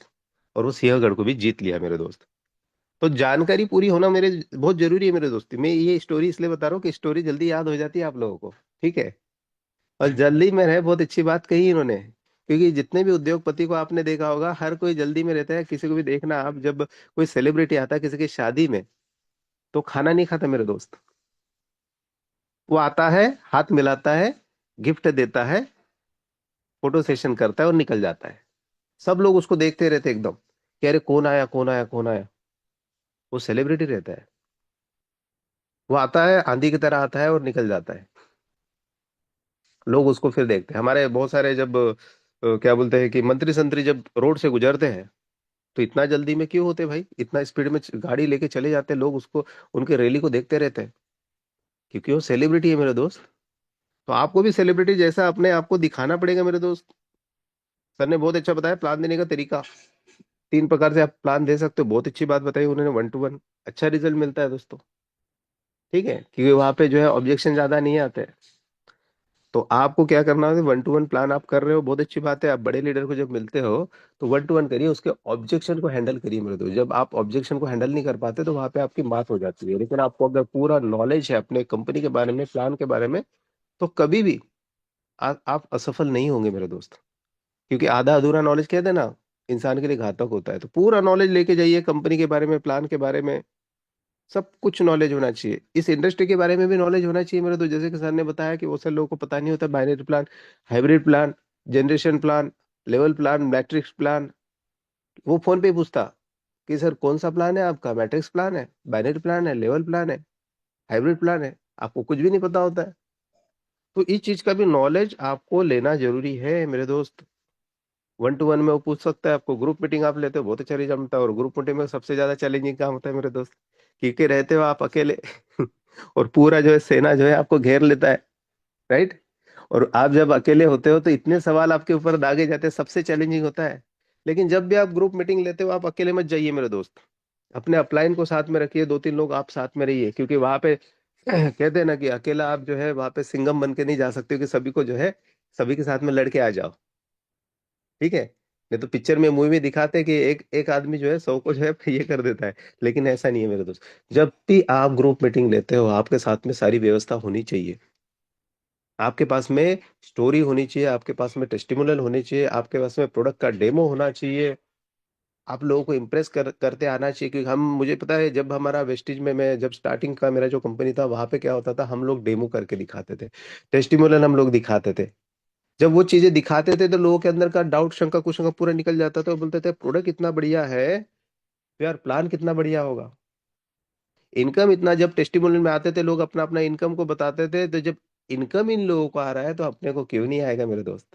और वो सिंहगढ़ को भी जीत लिया मेरे दोस्त। तो जानकारी पूरी होना मेरे बहुत जरूरी है मेरे दोस्ती। मैं ये स्टोरी इसलिए बता रहा हूँ कि स्टोरी जल्दी याद हो जाती है आप लोगों को, ठीक है। और जल्दी में रहे, बहुत अच्छी बात कही इन्होंने, क्योंकि जितने भी उद्योगपति को आपने देखा होगा, हर कोई जल्दी में रहता है। किसी को भी देखना आप, जब कोई सेलिब्रिटी आता है किसी की शादी में, तो खाना नहीं खाता मेरे दोस्त। वो आता है, हाथ मिलाता है, गिफ्ट देता है, फोटो सेशन करता है और निकल जाता है। सब लोग उसको देखते रहते एकदम कि अरे कौन आया, कौन आया, कौन आया। वो सेलिब्रिटी रहता है, वो आता है, आंधी की तरह आता है और निकल जाता है। लोग उसको फिर देखते हैं। हमारे बहुत सारे जब क्या बोलते हैं कि मंत्री संतरी जब रोड से गुजरते हैं, तो इतना जल्दी में क्यों होते भाई, इतना स्पीड में गाड़ी लेके चले जाते हैं लोग, उसको उनके रैली को देखते रहते हैं, क्योंकि वो सेलिब्रिटी है मेरे दोस्त। तो आपको भी सेलिब्रिटी जैसा अपने आप को दिखाना पड़ेगा मेरे दोस्त। सर ने बहुत अच्छा बताया प्लान देने का तरीका, 3 प्रकार से आप प्लान दे सकते हो, बहुत अच्छी बात बताई उन्होंने, 1 to 1 अच्छा रिजल्ट मिलता है दोस्तों, ठीक है, क्योंकि वहां पे जो है ऑब्जेक्शन ज्यादा नहीं आते। तो आपको क्या करना है, 1 to 1 प्लान आप कर रहे हो, बहुत अच्छी बात है। आप बड़े लीडर को जब मिलते हो तो 1 to 1 करिए, उसके ऑब्जेक्शन को हैंडल करिए मेरे दोस्त। जब आप ऑब्जेक्शन को हैंडल नहीं कर पाते तो वहां पे आपकी बात हो जाती है। लेकिन आपको अगर पूरा नॉलेज है अपने कंपनी के बारे में, प्लान के बारे में, तो कभी भी आप असफल नहीं होंगे मेरे दोस्त। क्योंकि आधा अधूरा नॉलेज कहते हैं ना, इंसान के लिए घातक होता है। तो पूरा नॉलेज लेके जाइए, कंपनी के बारे में, प्लान के बारे में, सब कुछ नॉलेज होना चाहिए। इस इंडस्ट्री के बारे में भी नॉलेज होना चाहिए मेरे। तो जैसे कि सर ने बताया कि वो सर लोगों को पता नहीं होता, binary plan, hybrid plan, generation plan, level plan, matrix plan. वो फोन पे ही पूछता कि सर कौन सा प्लान है आपका, मैट्रिक्स प्लान है, बाइनरी प्लान है, लेवल प्लान है, हाइब्रिड प्लान है। आपको कुछ भी नहीं पता होता है। तो इस चीज का भी नॉलेज आपको लेना जरूरी है मेरे दोस्त। 1 to 1 में वो पूछ सकता है आपको। ग्रुप मीटिंग आप लेते हो, बहुत अच्छा रिजल्ट मिलता है। और ग्रुप मीटिंग में सबसे ज्यादा चैलेंजिंग काम होता है मेरे दोस्त, क्योंकि रहते हो आप अकेले और पूरा जो है सेना जो है आपको घेर लेता है, राइट। और आप जब अकेले होते हो तो इतने सवाल आपके ऊपर दागे जाते हैं, सबसे चैलेंजिंग होता है। लेकिन जब भी आप ग्रुप मीटिंग लेते हो, आप अकेले मत जाइए मेरे दोस्त। अपने अपलाइन को साथ में रखिए, 2-3 लोग आप साथ में रहिए, क्योंकि वहां पे कहते हैं ना कि अकेला आप जो है वहां पे सिंघम बन के नहीं जा सकते, कि सभी को जो है सभी के साथ में लड़के आ जाओ, ठीक है। नहीं तो पिक्चर में, मूवी में दिखाते हैं कि एक एक आदमी जो है 100 को जो है ये कर देता है। लेकिन ऐसा नहीं है मेरे दोस्त। जब भी आप ग्रुप मीटिंग लेते हो, आपके साथ में सारी व्यवस्था होनी चाहिए। आपके पास में स्टोरी होनी चाहिए, आपके पास में टेस्टिमोनियल होनी चाहिए, आपके पास में प्रोडक्ट का डेमो होना चाहिए, आप लोगों को इम्प्रेस करते आना चाहिए, क्योंकि हम, मुझे पता है जब हमारा वेस्टिज में, मैं जब स्टार्टिंग का मेरा जो कंपनी था वहां पे क्या होता था, हम लोग डेमो करके दिखाते थे, टेस्टिमोनियल हम लोग दिखाते थे। जब वो चीजें दिखाते थे तो लोगों के अंदर का डाउट, शंका कुशंका पूरा निकल जाता था, वो बोलते थे प्रोडक्ट इतना बढ़िया है, तो यार प्लान कितना बढ़िया होगा। इनकम इतना, जब टेस्टिमोनियल में आते थे लोग अपना अपना इनकम को बताते थे, तो जब इनकम इन लोगों को आ रहा है तो अपने को क्यों नहीं आएगा मेरे दोस्त।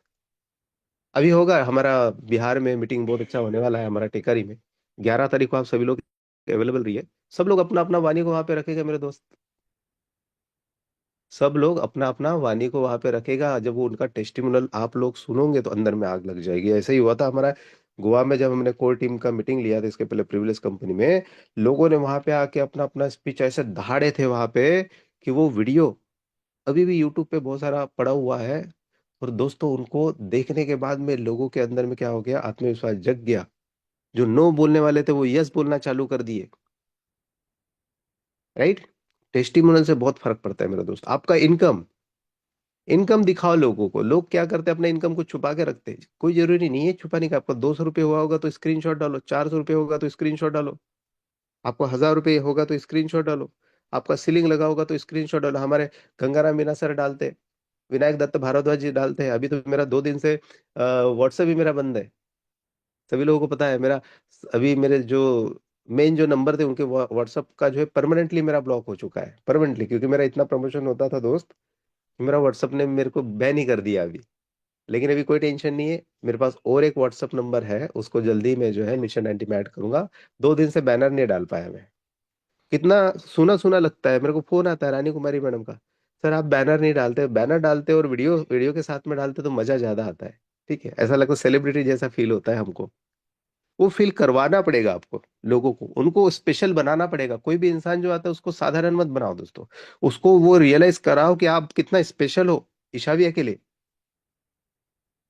अभी होगा हमारा बिहार में मीटिंग, बहुत अच्छा होने वाला है हमारा टेकरी में। 11 तारीख को आप सभी लोग अवेलेबल रहिए। सब लोग अपना अपना वाणी को वहां पे रखेगा मेरे दोस्त। सब लोग अपना अपना वाणी को वहां पे रखेगा। जब वो उनका टेस्टिमोनियल आप लोग सुनोगे तो अंदर में आग लग जाएगी। ऐसे ही हुआ था हमारा गोवा में, जब हमने कोर टीम का मीटिंग लिया था इसके पहले प्रिविलेज कंपनी में, लोगों ने वहां पे आके अपना अपना स्पीच ऐसे दहाड़े थे वहां पे कि वो वीडियो अभी भी यूट्यूब पे बहुत सारा पड़ा हुआ है। और दोस्तों, उनको देखने के बाद में लोगों के अंदर में क्या हो गया, आत्मविश्वास जग गया। जो नो बोलने वाले थे वो यस बोलना चालू कर दिए। राइट। टेस्टिमोनियल से बहुत फर्क पड़ता है मेरे दोस्त। आपका इनकम, इनकम दिखाओ लोगों को। लोग क्या करते हैं, अपने इनकम को छुपा के रखते हैं। कोई जरूरी नहीं है छुपाने का। आपका 200 रुपये हुआ होगा तो स्क्रीनशॉट डालो, 400 रुपये होगा तो स्क्रीनशॉट डालो, आपको 1000 रुपये होगा तो स्क्रीनशॉट डालो, आपका सीलिंग लगा होगा तो स्क्रीनशॉट डालो। हमारे गंगाराम मीना सर डालते हैं, विनायक दत्त भारद्वाज जी डालते हैं। अभी तो मेरा 2 दिन से व्हाट्सएप भी मेरा बंद है। सभी लोगों को पता है मेरा, अभी मेरे जो मेन जो नंबर थे उनके व्हाट्सएप का जो है परमानेंटली मेरा ब्लॉक हो चुका है, परमानेंटली, क्योंकि मेरा इतना प्रमोशन होता था दोस्त। मेरा व्हाट्सएप ने मेरे को बैन ही कर दिया अभी। लेकिन अभी कोई टेंशन नहीं है, मेरे पास और एक व्हाट्सएप नंबर है, उसको जल्दी मैं जो है मिशन 90 में ऐड करूंगा। 2 दिन से बैनर नहीं डाल पाया मैं। कितना सुना सुना लगता है। मेरे को फोन आता है रानी कुमारी मैडम का, सर आप बैनर नहीं डालते, बैनर डालते और वीडियो वीडियो के साथ में डालते तो मजा ज्यादा आता है। ठीक है, ऐसा लगता है सेलिब्रिटी जैसा फील होता है हमको। वो फील करवाना पड़ेगा आपको, लोगों को उनको स्पेशल बनाना पड़ेगा। कोई भी इंसान जो आता है उसको साधारण मत बनाओ दोस्तों। उसको वो रियलाइज कराओ कि आप कितना स्पेशल हो ईशाविया के लिए।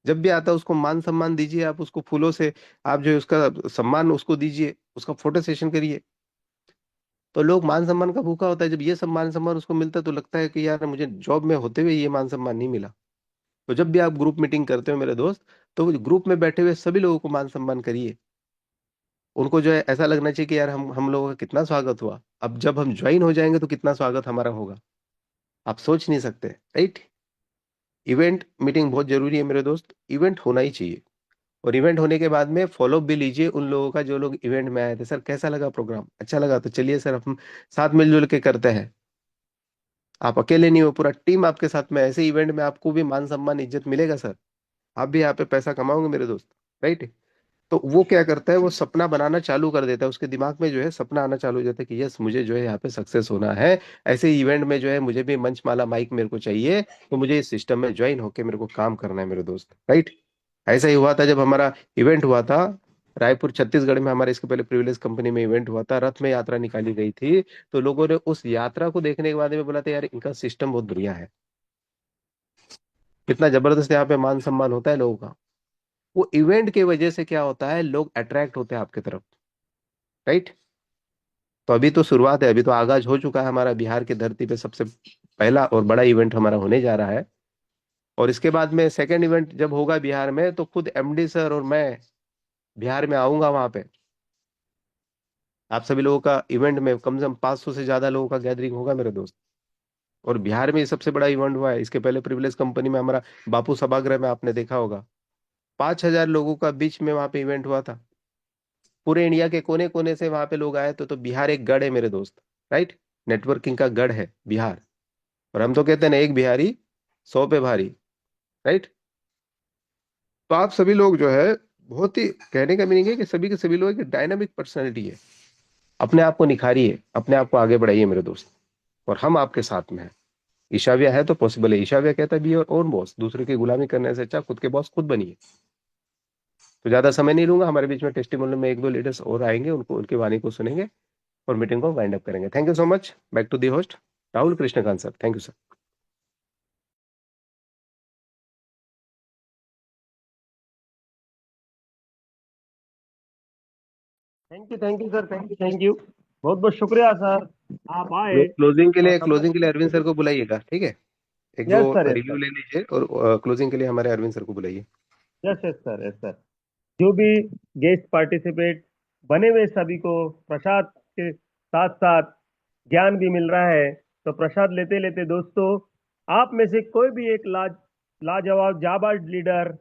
जब भी आता है उसको मान सम्मान दीजिए, आप उसको फूलों से, आप जो है उसका सम्मान उसको दीजिए, उसका फोटो सेशन करिए। तो लोग, मान सम्मान का भूखा होता है, जब ये सब मान सम्मान उसको मिलता है तो लगता है कि यार मुझे जॉब में होते हुए ये मान सम्मान नहीं मिला। तो जब भी आप ग्रुप मीटिंग करते हो मेरे दोस्त, तो ग्रुप में बैठे हुए सभी लोगों को मान सम्मान करिए। उनको जो है ऐसा लगना चाहिए कि यार हम लोगों का कितना स्वागत हुआ। अब जब हम ज्वाइन हो जाएंगे तो कितना स्वागत हमारा होगा, आप सोच नहीं सकते। राइट। इवेंट मीटिंग बहुत जरूरी है मेरे दोस्त, इवेंट होना ही चाहिए। और इवेंट होने के बाद में फॉलोअप भी लीजिए उन लोगों का जो लोग इवेंट में आए थे। सर कैसा लगा प्रोग्राम, अच्छा लगा तो चलिए सर हम साथ मिलजुल के करते हैं। आप अकेले नहीं हो, पूरा टीम आपके साथ में। ऐसे इवेंट में आपको भी मान सम्मान इज्जत मिलेगा सर। आप भी यहाँ पे पैसा कमाओगे मेरे दोस्त। राइट। तो वो क्या करता है, वो सपना बनाना चालू कर देता है। उसके दिमाग में जो है सपना आना चालू हो जाता है कि यस मुझे जो है यहाँ पे सक्सेस होना है। ऐसे इवेंट में जो है मुझे भी मंच माला माइक मेरे को चाहिए, तो मुझे इस सिस्टम में ज्वाइन होके मेरे को काम करना है मेरे दोस्त। राइट। ऐसा ही हुआ था जब हमारा इवेंट हुआ था रायपुर छत्तीसगढ़ में। हमारे इसके पहले प्रिविलेज कंपनी में इवेंट हुआ था, रथ में यात्रा निकाली गई थी। तो लोगों ने उस यात्रा को देखने के बाद में बोला था यार इनका सिस्टम बहुत बढ़िया है। कितना जबरदस्त यहाँ पे मान सम्मान होता है लोगों का। वो इवेंट की वजह से क्या होता है, लोग अट्रैक्ट होते हैं आपकी तरफ। राइट। तो अभी तो शुरुआत है, अभी तो आगाज हो चुका है हमारा। बिहार की धरती पे सबसे पहला और बड़ा इवेंट हमारा होने जा रहा है। और इसके बाद में सेकेंड इवेंट जब होगा बिहार में, तो खुद एमडी सर और मैं बिहार में आऊंगा वहां पे। आप सभी लोगों का इवेंट में कम से कम 500 से ज्यादा लोगों का गैदरिंग होगा मेरे दोस्त। और बिहार में ये सबसे बड़ा इवेंट हुआ है। इसके पहले प्रिविलेज कंपनी में हमारा बापू सभागृह में आपने देखा होगा, 5000 लोगों का बीच में वहां पे इवेंट हुआ था। पूरे इंडिया के कोने कोने से वहां पे लोग आए। तो बिहार एक गढ़ है मेरे दोस्त। राइट। नेटवर्किंग का गढ़ है बिहार। और हम तो कहते हैं ना, एक बिहारी 100 पे भारी। राइट। तो आप सभी लोग जो है, बहुत ही कहने का मीनिंग है कि सभी के सभी लोग एक डायनामिक पर्सनैलिटी है। अपने आप को निखारिए, अपने आप को आगे बढ़ाइए मेरे दोस्त। और हम आपके साथ में हैं। ईशाव्या है तो पॉसिबल है। ईशाव्या कहता है बी योर ओन बॉस। दूसरे की गुलामी करने से अच्छा खुद के बॉस खुद बनिए। तो ज्यादा समय नहीं लूंगा। हमारे बीच में टेस्टिमोनियल में एक दो लीडर्स और आएंगे, उनको उनकी वाणी को सुनेंगे और मीटिंग को वाइंड अप करेंगे। Thank you so much. Back to the host Rahul Krishnakant sir. Thank you sir. Thank you sir, thank you. बहुत बहुत शुक्रिया सर, आप आए। क्लोजिंग के और लिए, क्लोजिंग के लिए अरविंद सर को बुलाइएगा, ठीक है। एक दो yes sir, yes review sir, ले लीजिए और क्लोजिंग के लिए हमारे अरविंद सर को बुलाइए। Yes yes sir, yes sir. जो भी गेस्ट पार्टिसिपेट बने हुए सभी को प्रसाद के साथ साथ ज्ञान भी मिल रहा है। तो प्रसाद लेते लेते दोस्तों, आप में से कोई भी एक लाजवाब जाबाज लीडर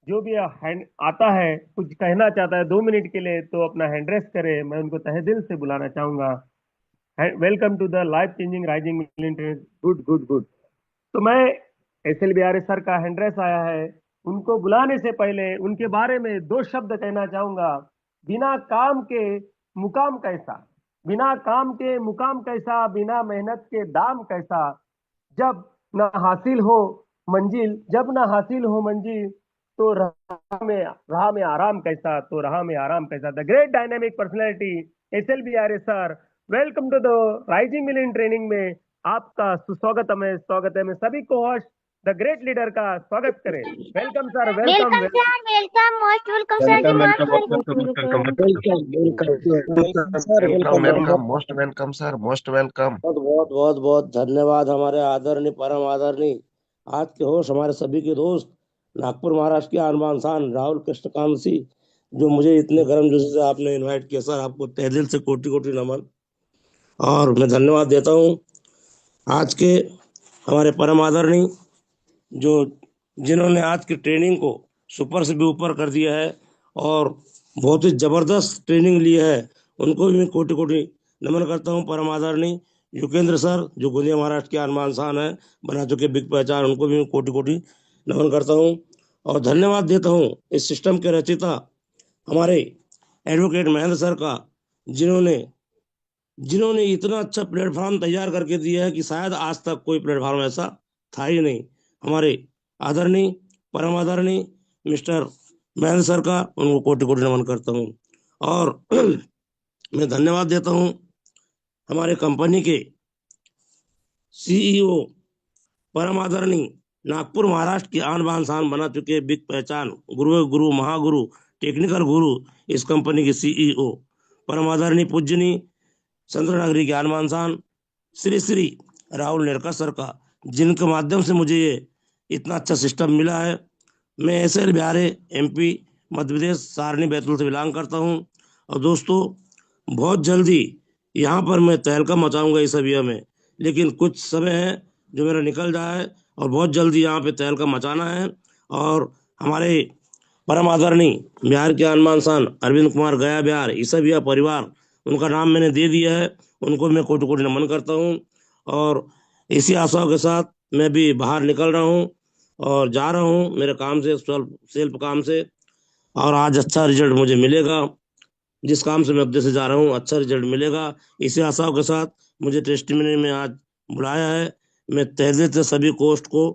जो भी आता है, कुछ कहना चाहता है 2 मिनट के लिए, तो अपना हैंड रेस करे। मैं उनको तहे दिल से बुलाना चाहूंगा। Welcome to the life changing rising million. Good good good. तो मैं एस एल बिहारी सर का हैंड रेस आया है। उनको बुलाने से पहले उनके बारे में 2 शब्द कहना चाहूंगा। बिना काम के मुकाम कैसा, बिना काम के मुकाम कैसा, बिना मेहनत के दाम कैसा, जब न हासिल हो मंजिल, जब न हासिल हो मंजिल, तो राह में आराम कैसा, तो राह में आराम कैसा। The great dynamic personality S L B R S सर, welcome to the rising million training में आपका सुस्वागत है, स्वागत है। मैं सभी को होस्ट द ग्रेट लीडर का स्वागत करें। Welcome sir, welcome welcome sir, welcome, most welcome sir जी, welcome most welcome welcome. Welcome welcome sir, welcome welcome most welcome sir, most welcome. बहुत बहुत बहुत बहुत धन्यवाद हमारे आदरणीय परम आदरणीय आज के होस्ट हमारे सभी के दोस्त नागपुर महाराष्ट्र के आनबान शान राहुल कृष्णकांत सिंह, जो मुझे इतने गर्म जोशी से आपने इनवाइट किया सर, आपको तहे दिल से कोटि कोटि नमन और मैं धन्यवाद देता हूँ। आज के हमारे परम आदरणीय जो जिन्होंने आज की ट्रेनिंग को सुपर से भी ऊपर कर दिया है और बहुत ही जबरदस्त ट्रेनिंग ली है, उनको भी मैं कोटि कोटि नमन करता हूँ। परम आदरणीय युगेंद्र सर जो गोंदिया महाराष्ट्र के आनबान शान है, बना चुके बिग पहचान, उनको भी मैं कोटि कोटि नमन करता हूँ और धन्यवाद देता हूँ इस सिस्टम के रचयिता हमारे एडवोकेट महेंद्र सर का, जिन्होंने जिन्होंने इतना अच्छा प्लेटफॉर्म तैयार करके दिया है कि शायद आज तक कोई प्लेटफॉर्म ऐसा था ही नहीं। हमारे आदरणीय परम आदरणीय मिस्टर महेंद्र सर का उनको कोटि कोटि नमन करता हूँ और मैं धन्यवाद देता हूँ हमारे कंपनी के सीईओ परम आदरणीय नागपुर महाराष्ट्र की आन बान शान बना चुके बिग पहचान गुरु गुरु महागुरु टेक्निकल गुरु इस कंपनी के सीईओ परम आदरणीय पूजनीय संत नागरिक ज्ञान मानसान श्री श्री राहुल नेरका सर का, जिनके माध्यम से मुझे ये इतना अच्छा सिस्टम मिला है। मैं S L Bihari MP Madhya Pradesh Sarni Betul से बिलोंग करता हूँ और दोस्तों बहुत जल्दी यहाँ पर मैं तहलका मचाऊंगा इस अभियान में, लेकिन कुछ समय है जो मेरा निकल जाए और बहुत जल्दी यहाँ पे तहलका मचाना है। और हमारे परम आदरणीय बिहार के हनुमान शान अरविंद कुमार गया बिहार ईसा परिवार, उनका नाम मैंने दे दिया है, उनको मैं कोटि कोटि नमन करता हूँ और इसी आशाओं के साथ मैं भी बाहर निकल रहा हूँ और जा रहा हूँ मेरे काम से, सेल्फ काम से, और आज अच्छा रिजल्ट मुझे मिलेगा। जिस काम से मैं अब से जा रहा हूँ अच्छा रिजल्ट मिलेगा, इसी आशाओं के साथ मुझे टेस्टिमनी में आज बुलाया है। मैं तहे दिल से सभी कोस्ट को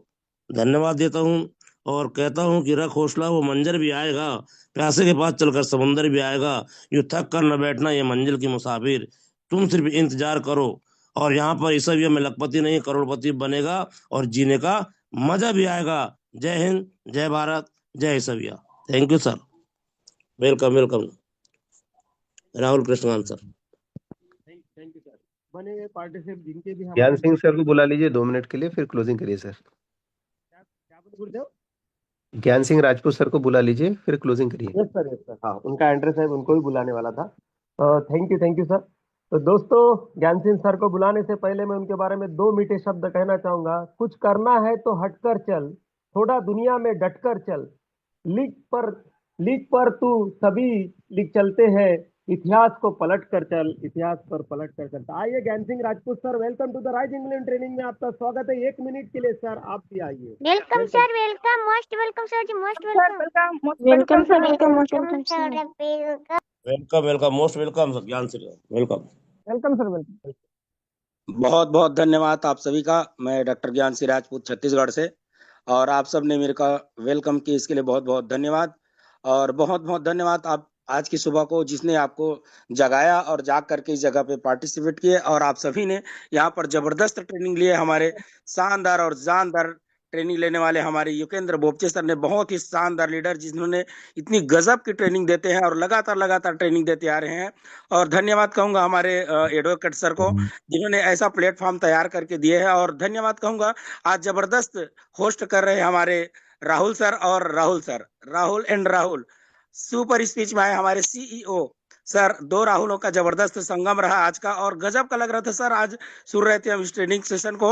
धन्यवाद देता हूँ और कहता हूँ कि रख हौसला, वो मंजर भी आएगा, प्यासे के पास चलकर समुंदर भी आएगा, यूं थक कर न बैठना ये मंजिल की मुसाफिर, तुम सिर्फ इंतजार करो और यहाँ पर इस में लखपति नहीं करोड़पति बनेगा और जीने का मजा भी आएगा। जय हिंद, जय भारत, जय Isviya. Thank you sir, welcome welcome Rahul Krishnakant sir. Thank you sir. बने हुए पार्टिसिपेंट जिनके भी ज्ञान हमारे सिंह सर को बुला लीजिए 2 मिनट के लिए, फिर क्लोजिंग करिए सर। क्या बोले गुरुदेव? ज्ञान सिंह राजपूत सर को बुला लीजिए, फिर क्लोजिंग करिए। यस सर, यस सर, हाँ उनका एड्रेस है, उनको ही बुलाने वाला था। Thank you sir. तो दोस्तों, ज्ञान सिंह सर को बुलाने से पहले मैं उनके बारे में 2 मीठे शब्द कहना चाहूंगा। कुछ करना है तो हटकर चल, थोड़ा दुनिया में डटकर चल, लीक पर तू सभी लिख चलते हैं, इतिहास को पलट कर चल, इतिहास पर पलट कर चलता। आइए ज्ञान सिंह राजपूत सर, welcome to the rising England training में आपका स्वागत है। 1 मिनट के लिए सर आप भी आइए। Welcome sir, welcome, most welcome sir जी, most sir, welcome. Welcome, welcome sir, welcome, most welcome sir. Welcome welcome most welcome sir, Gyan Singh welcome. Welcome sir, welcome. बहुत बहुत धन्यवाद आप सभी का। मैं डॉक्टर ज्ञान सिंह राजपूत छत्तीसगढ़ से, और आप सब ने मेरे का वेलकम किया, इसके लिए बहुत बहुत धन्यवाद। और बहुत बहुत धन्यवाद आप आज की सुबह को जिसने आपको जगाया और जाग करके इस जगह पे पार्टिसिपेट किए, और आप सभी ने यहाँ पर जबरदस्त ट्रेनिंग लिए। हमारे शानदार और जानदार ट्रेनिंग लेने वाले हमारे युगेंद्र बोपचे सर ने, बहुत ही शानदार लीडर जिन्होंने इतनी गजब की ट्रेनिंग देते हैं और लगातार लगातार ट्रेनिंग देते आ रहे हैं। और धन्यवाद कहूंगा हमारे एडवोकेट सर को, जिन्होंने ऐसा प्लेटफॉर्म तैयार करके दिए है। और धन्यवाद कहूंगा आज जबरदस्त होस्ट कर रहे हमारे राहुल सर और Rahul sir, Rahul and Rahul, super speech में आए हमारे सीईओ सर। दो राहुलों का जबरदस्त संगम रहा आज का, और गजब का लग रहा था सर। आज सुन रहे थे हम इस ट्रेनिंग सेशन को,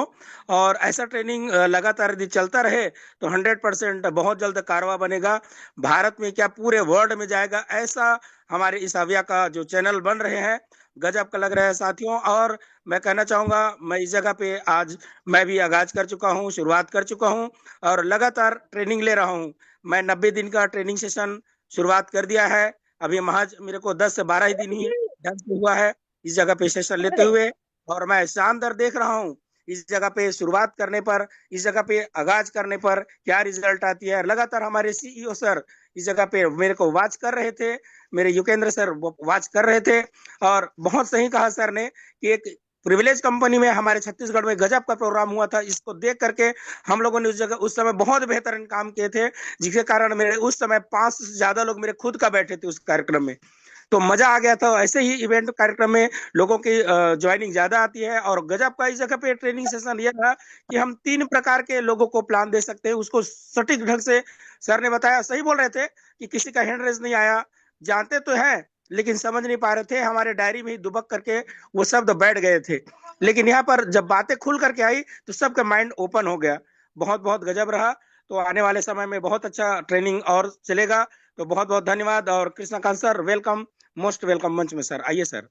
और ऐसा ट्रेनिंग लगातार यदि चलता रहे तो 100% बहुत जल्द कारवा बनेगा। भारत में क्या पूरे वर्ल्ड में जाएगा, ऐसा हमारे इस अविया का जो चैनल बन रहे हैं, गजब का लग रहा है साथियों। और मैं कहना चाहूंगा, मैं इस जगह पे आज मैं भी आगाज कर चुका हूँ, शुरुआत कर चुका हूँ, और लगातार ट्रेनिंग ले रहा हूँ। मैं 90 दिन का ट्रेनिंग सेशन शुरुआत कर दिया है। अभी महज मेरे को 10 से 12 ही दिन ही ढंग से हुआ है इस जगह पे सेशन लेते हुए, और मैं शानदार देख रहा हूँ इस जगह पे शुरुआत करने पर, इस जगह पे आगाज करने पर क्या रिजल्ट आती है। लगातार हमारे सीईओ सर इस जगह पे मेरे को वॉच कर रहे थे, मेरे युकेंद्र सर वॉच कर रहे थे, और बहुत सही कहा सर ने कि एक प्रिविलेज कंपनी में हमारे छत्तीसगढ़ में गजब का प्रोग्राम हुआ था। इसको देख करके हम लोगों ने उस जगह उस समय बहुत बेहतरीन काम किए थे, जिसके कारण मेरे उस समय 5 से ज्यादा लोग मेरे खुद का बैठे थे उस कार्यक्रम में। तो मजा आ गया था। ऐसे ही इवेंट कार्यक्रम में लोगों की ज्वाइनिंग ज्यादा आती है, और गजब का इस जगह पे ट्रेनिंग सेशन यह था कि हम 3 प्रकार के लोगों को प्लान दे सकते हैं। उसको सटीक ढंग से सर ने बताया। सही बोल रहे थे कि किसी का हैंड रेज नहीं आया, जानते तो है लेकिन समझ नहीं पा रहे थे, हमारे डायरी में ही दुबक करके वो शब्द बैठ गए थे। लेकिन यहाँ पर जब बातें खुल करके आई तो सबका माइंड ओपन हो गया। बहुत बहुत गजब रहा। तो आने वाले समय में बहुत अच्छा ट्रेनिंग और चलेगा। तो बहुत बहुत धन्यवाद। और Krishnakant sir, welcome, most welcome मंच में सर। आइए sir.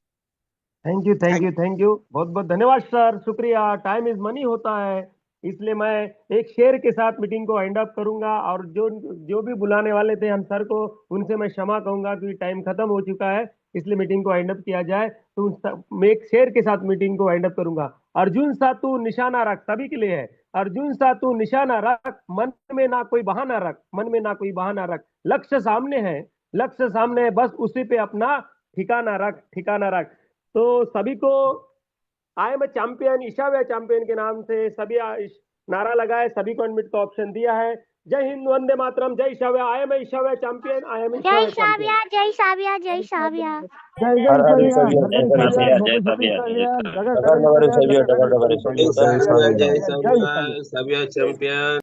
Thank you thank you thank you, बहुत बहुत धन्यवाद सर, शुक्रिया। टाइम इज मनी होता है, इसलिए मैं एक शेर के साथ मीटिंग को एंड अप करूंगा। और जो जो भी बुलाने वाले थे हम सर को, उनसे मैं क्षमा कहूंगा क्योंकि टाइम खत्म हो चुका है, इसलिए मीटिंग को एंड अप किया जाए। तो मैं एक शेर के साथ मीटिंग को एंड अप करूंगा। अर्जुन सा तू निशाना रख, सभी के लिए है। अर्जुन सा तू निशाना रख, मन में ना कोई बहाना रख, मन में ना कोई बहाना रख। लक्ष्य सामने है, लक्ष्य सामने है, बस उसी पे अपना ठिकाना रख, ठिकाना रख। तो सभी को आई एम चैंपियन, ईशाव्या चैंपियन के नाम से सभी नारा लगाए, सभी को एडमिट का ऑप्शन दिया है। जय हिंद, वंदे मातरम, जय Ishavya. I am Ishavya champion, I am जय ईशाव्या चैंपियन। साविया, जय साविया, जय साविया। जय जय ईशाव्या, जय ईशाव्या, जय ईशाव्या, जगह जगह ईशाव्या, जगह जगह ईशाव्या। जय ईशाव्या, जय ईशाव्या। सभी चैंपियन।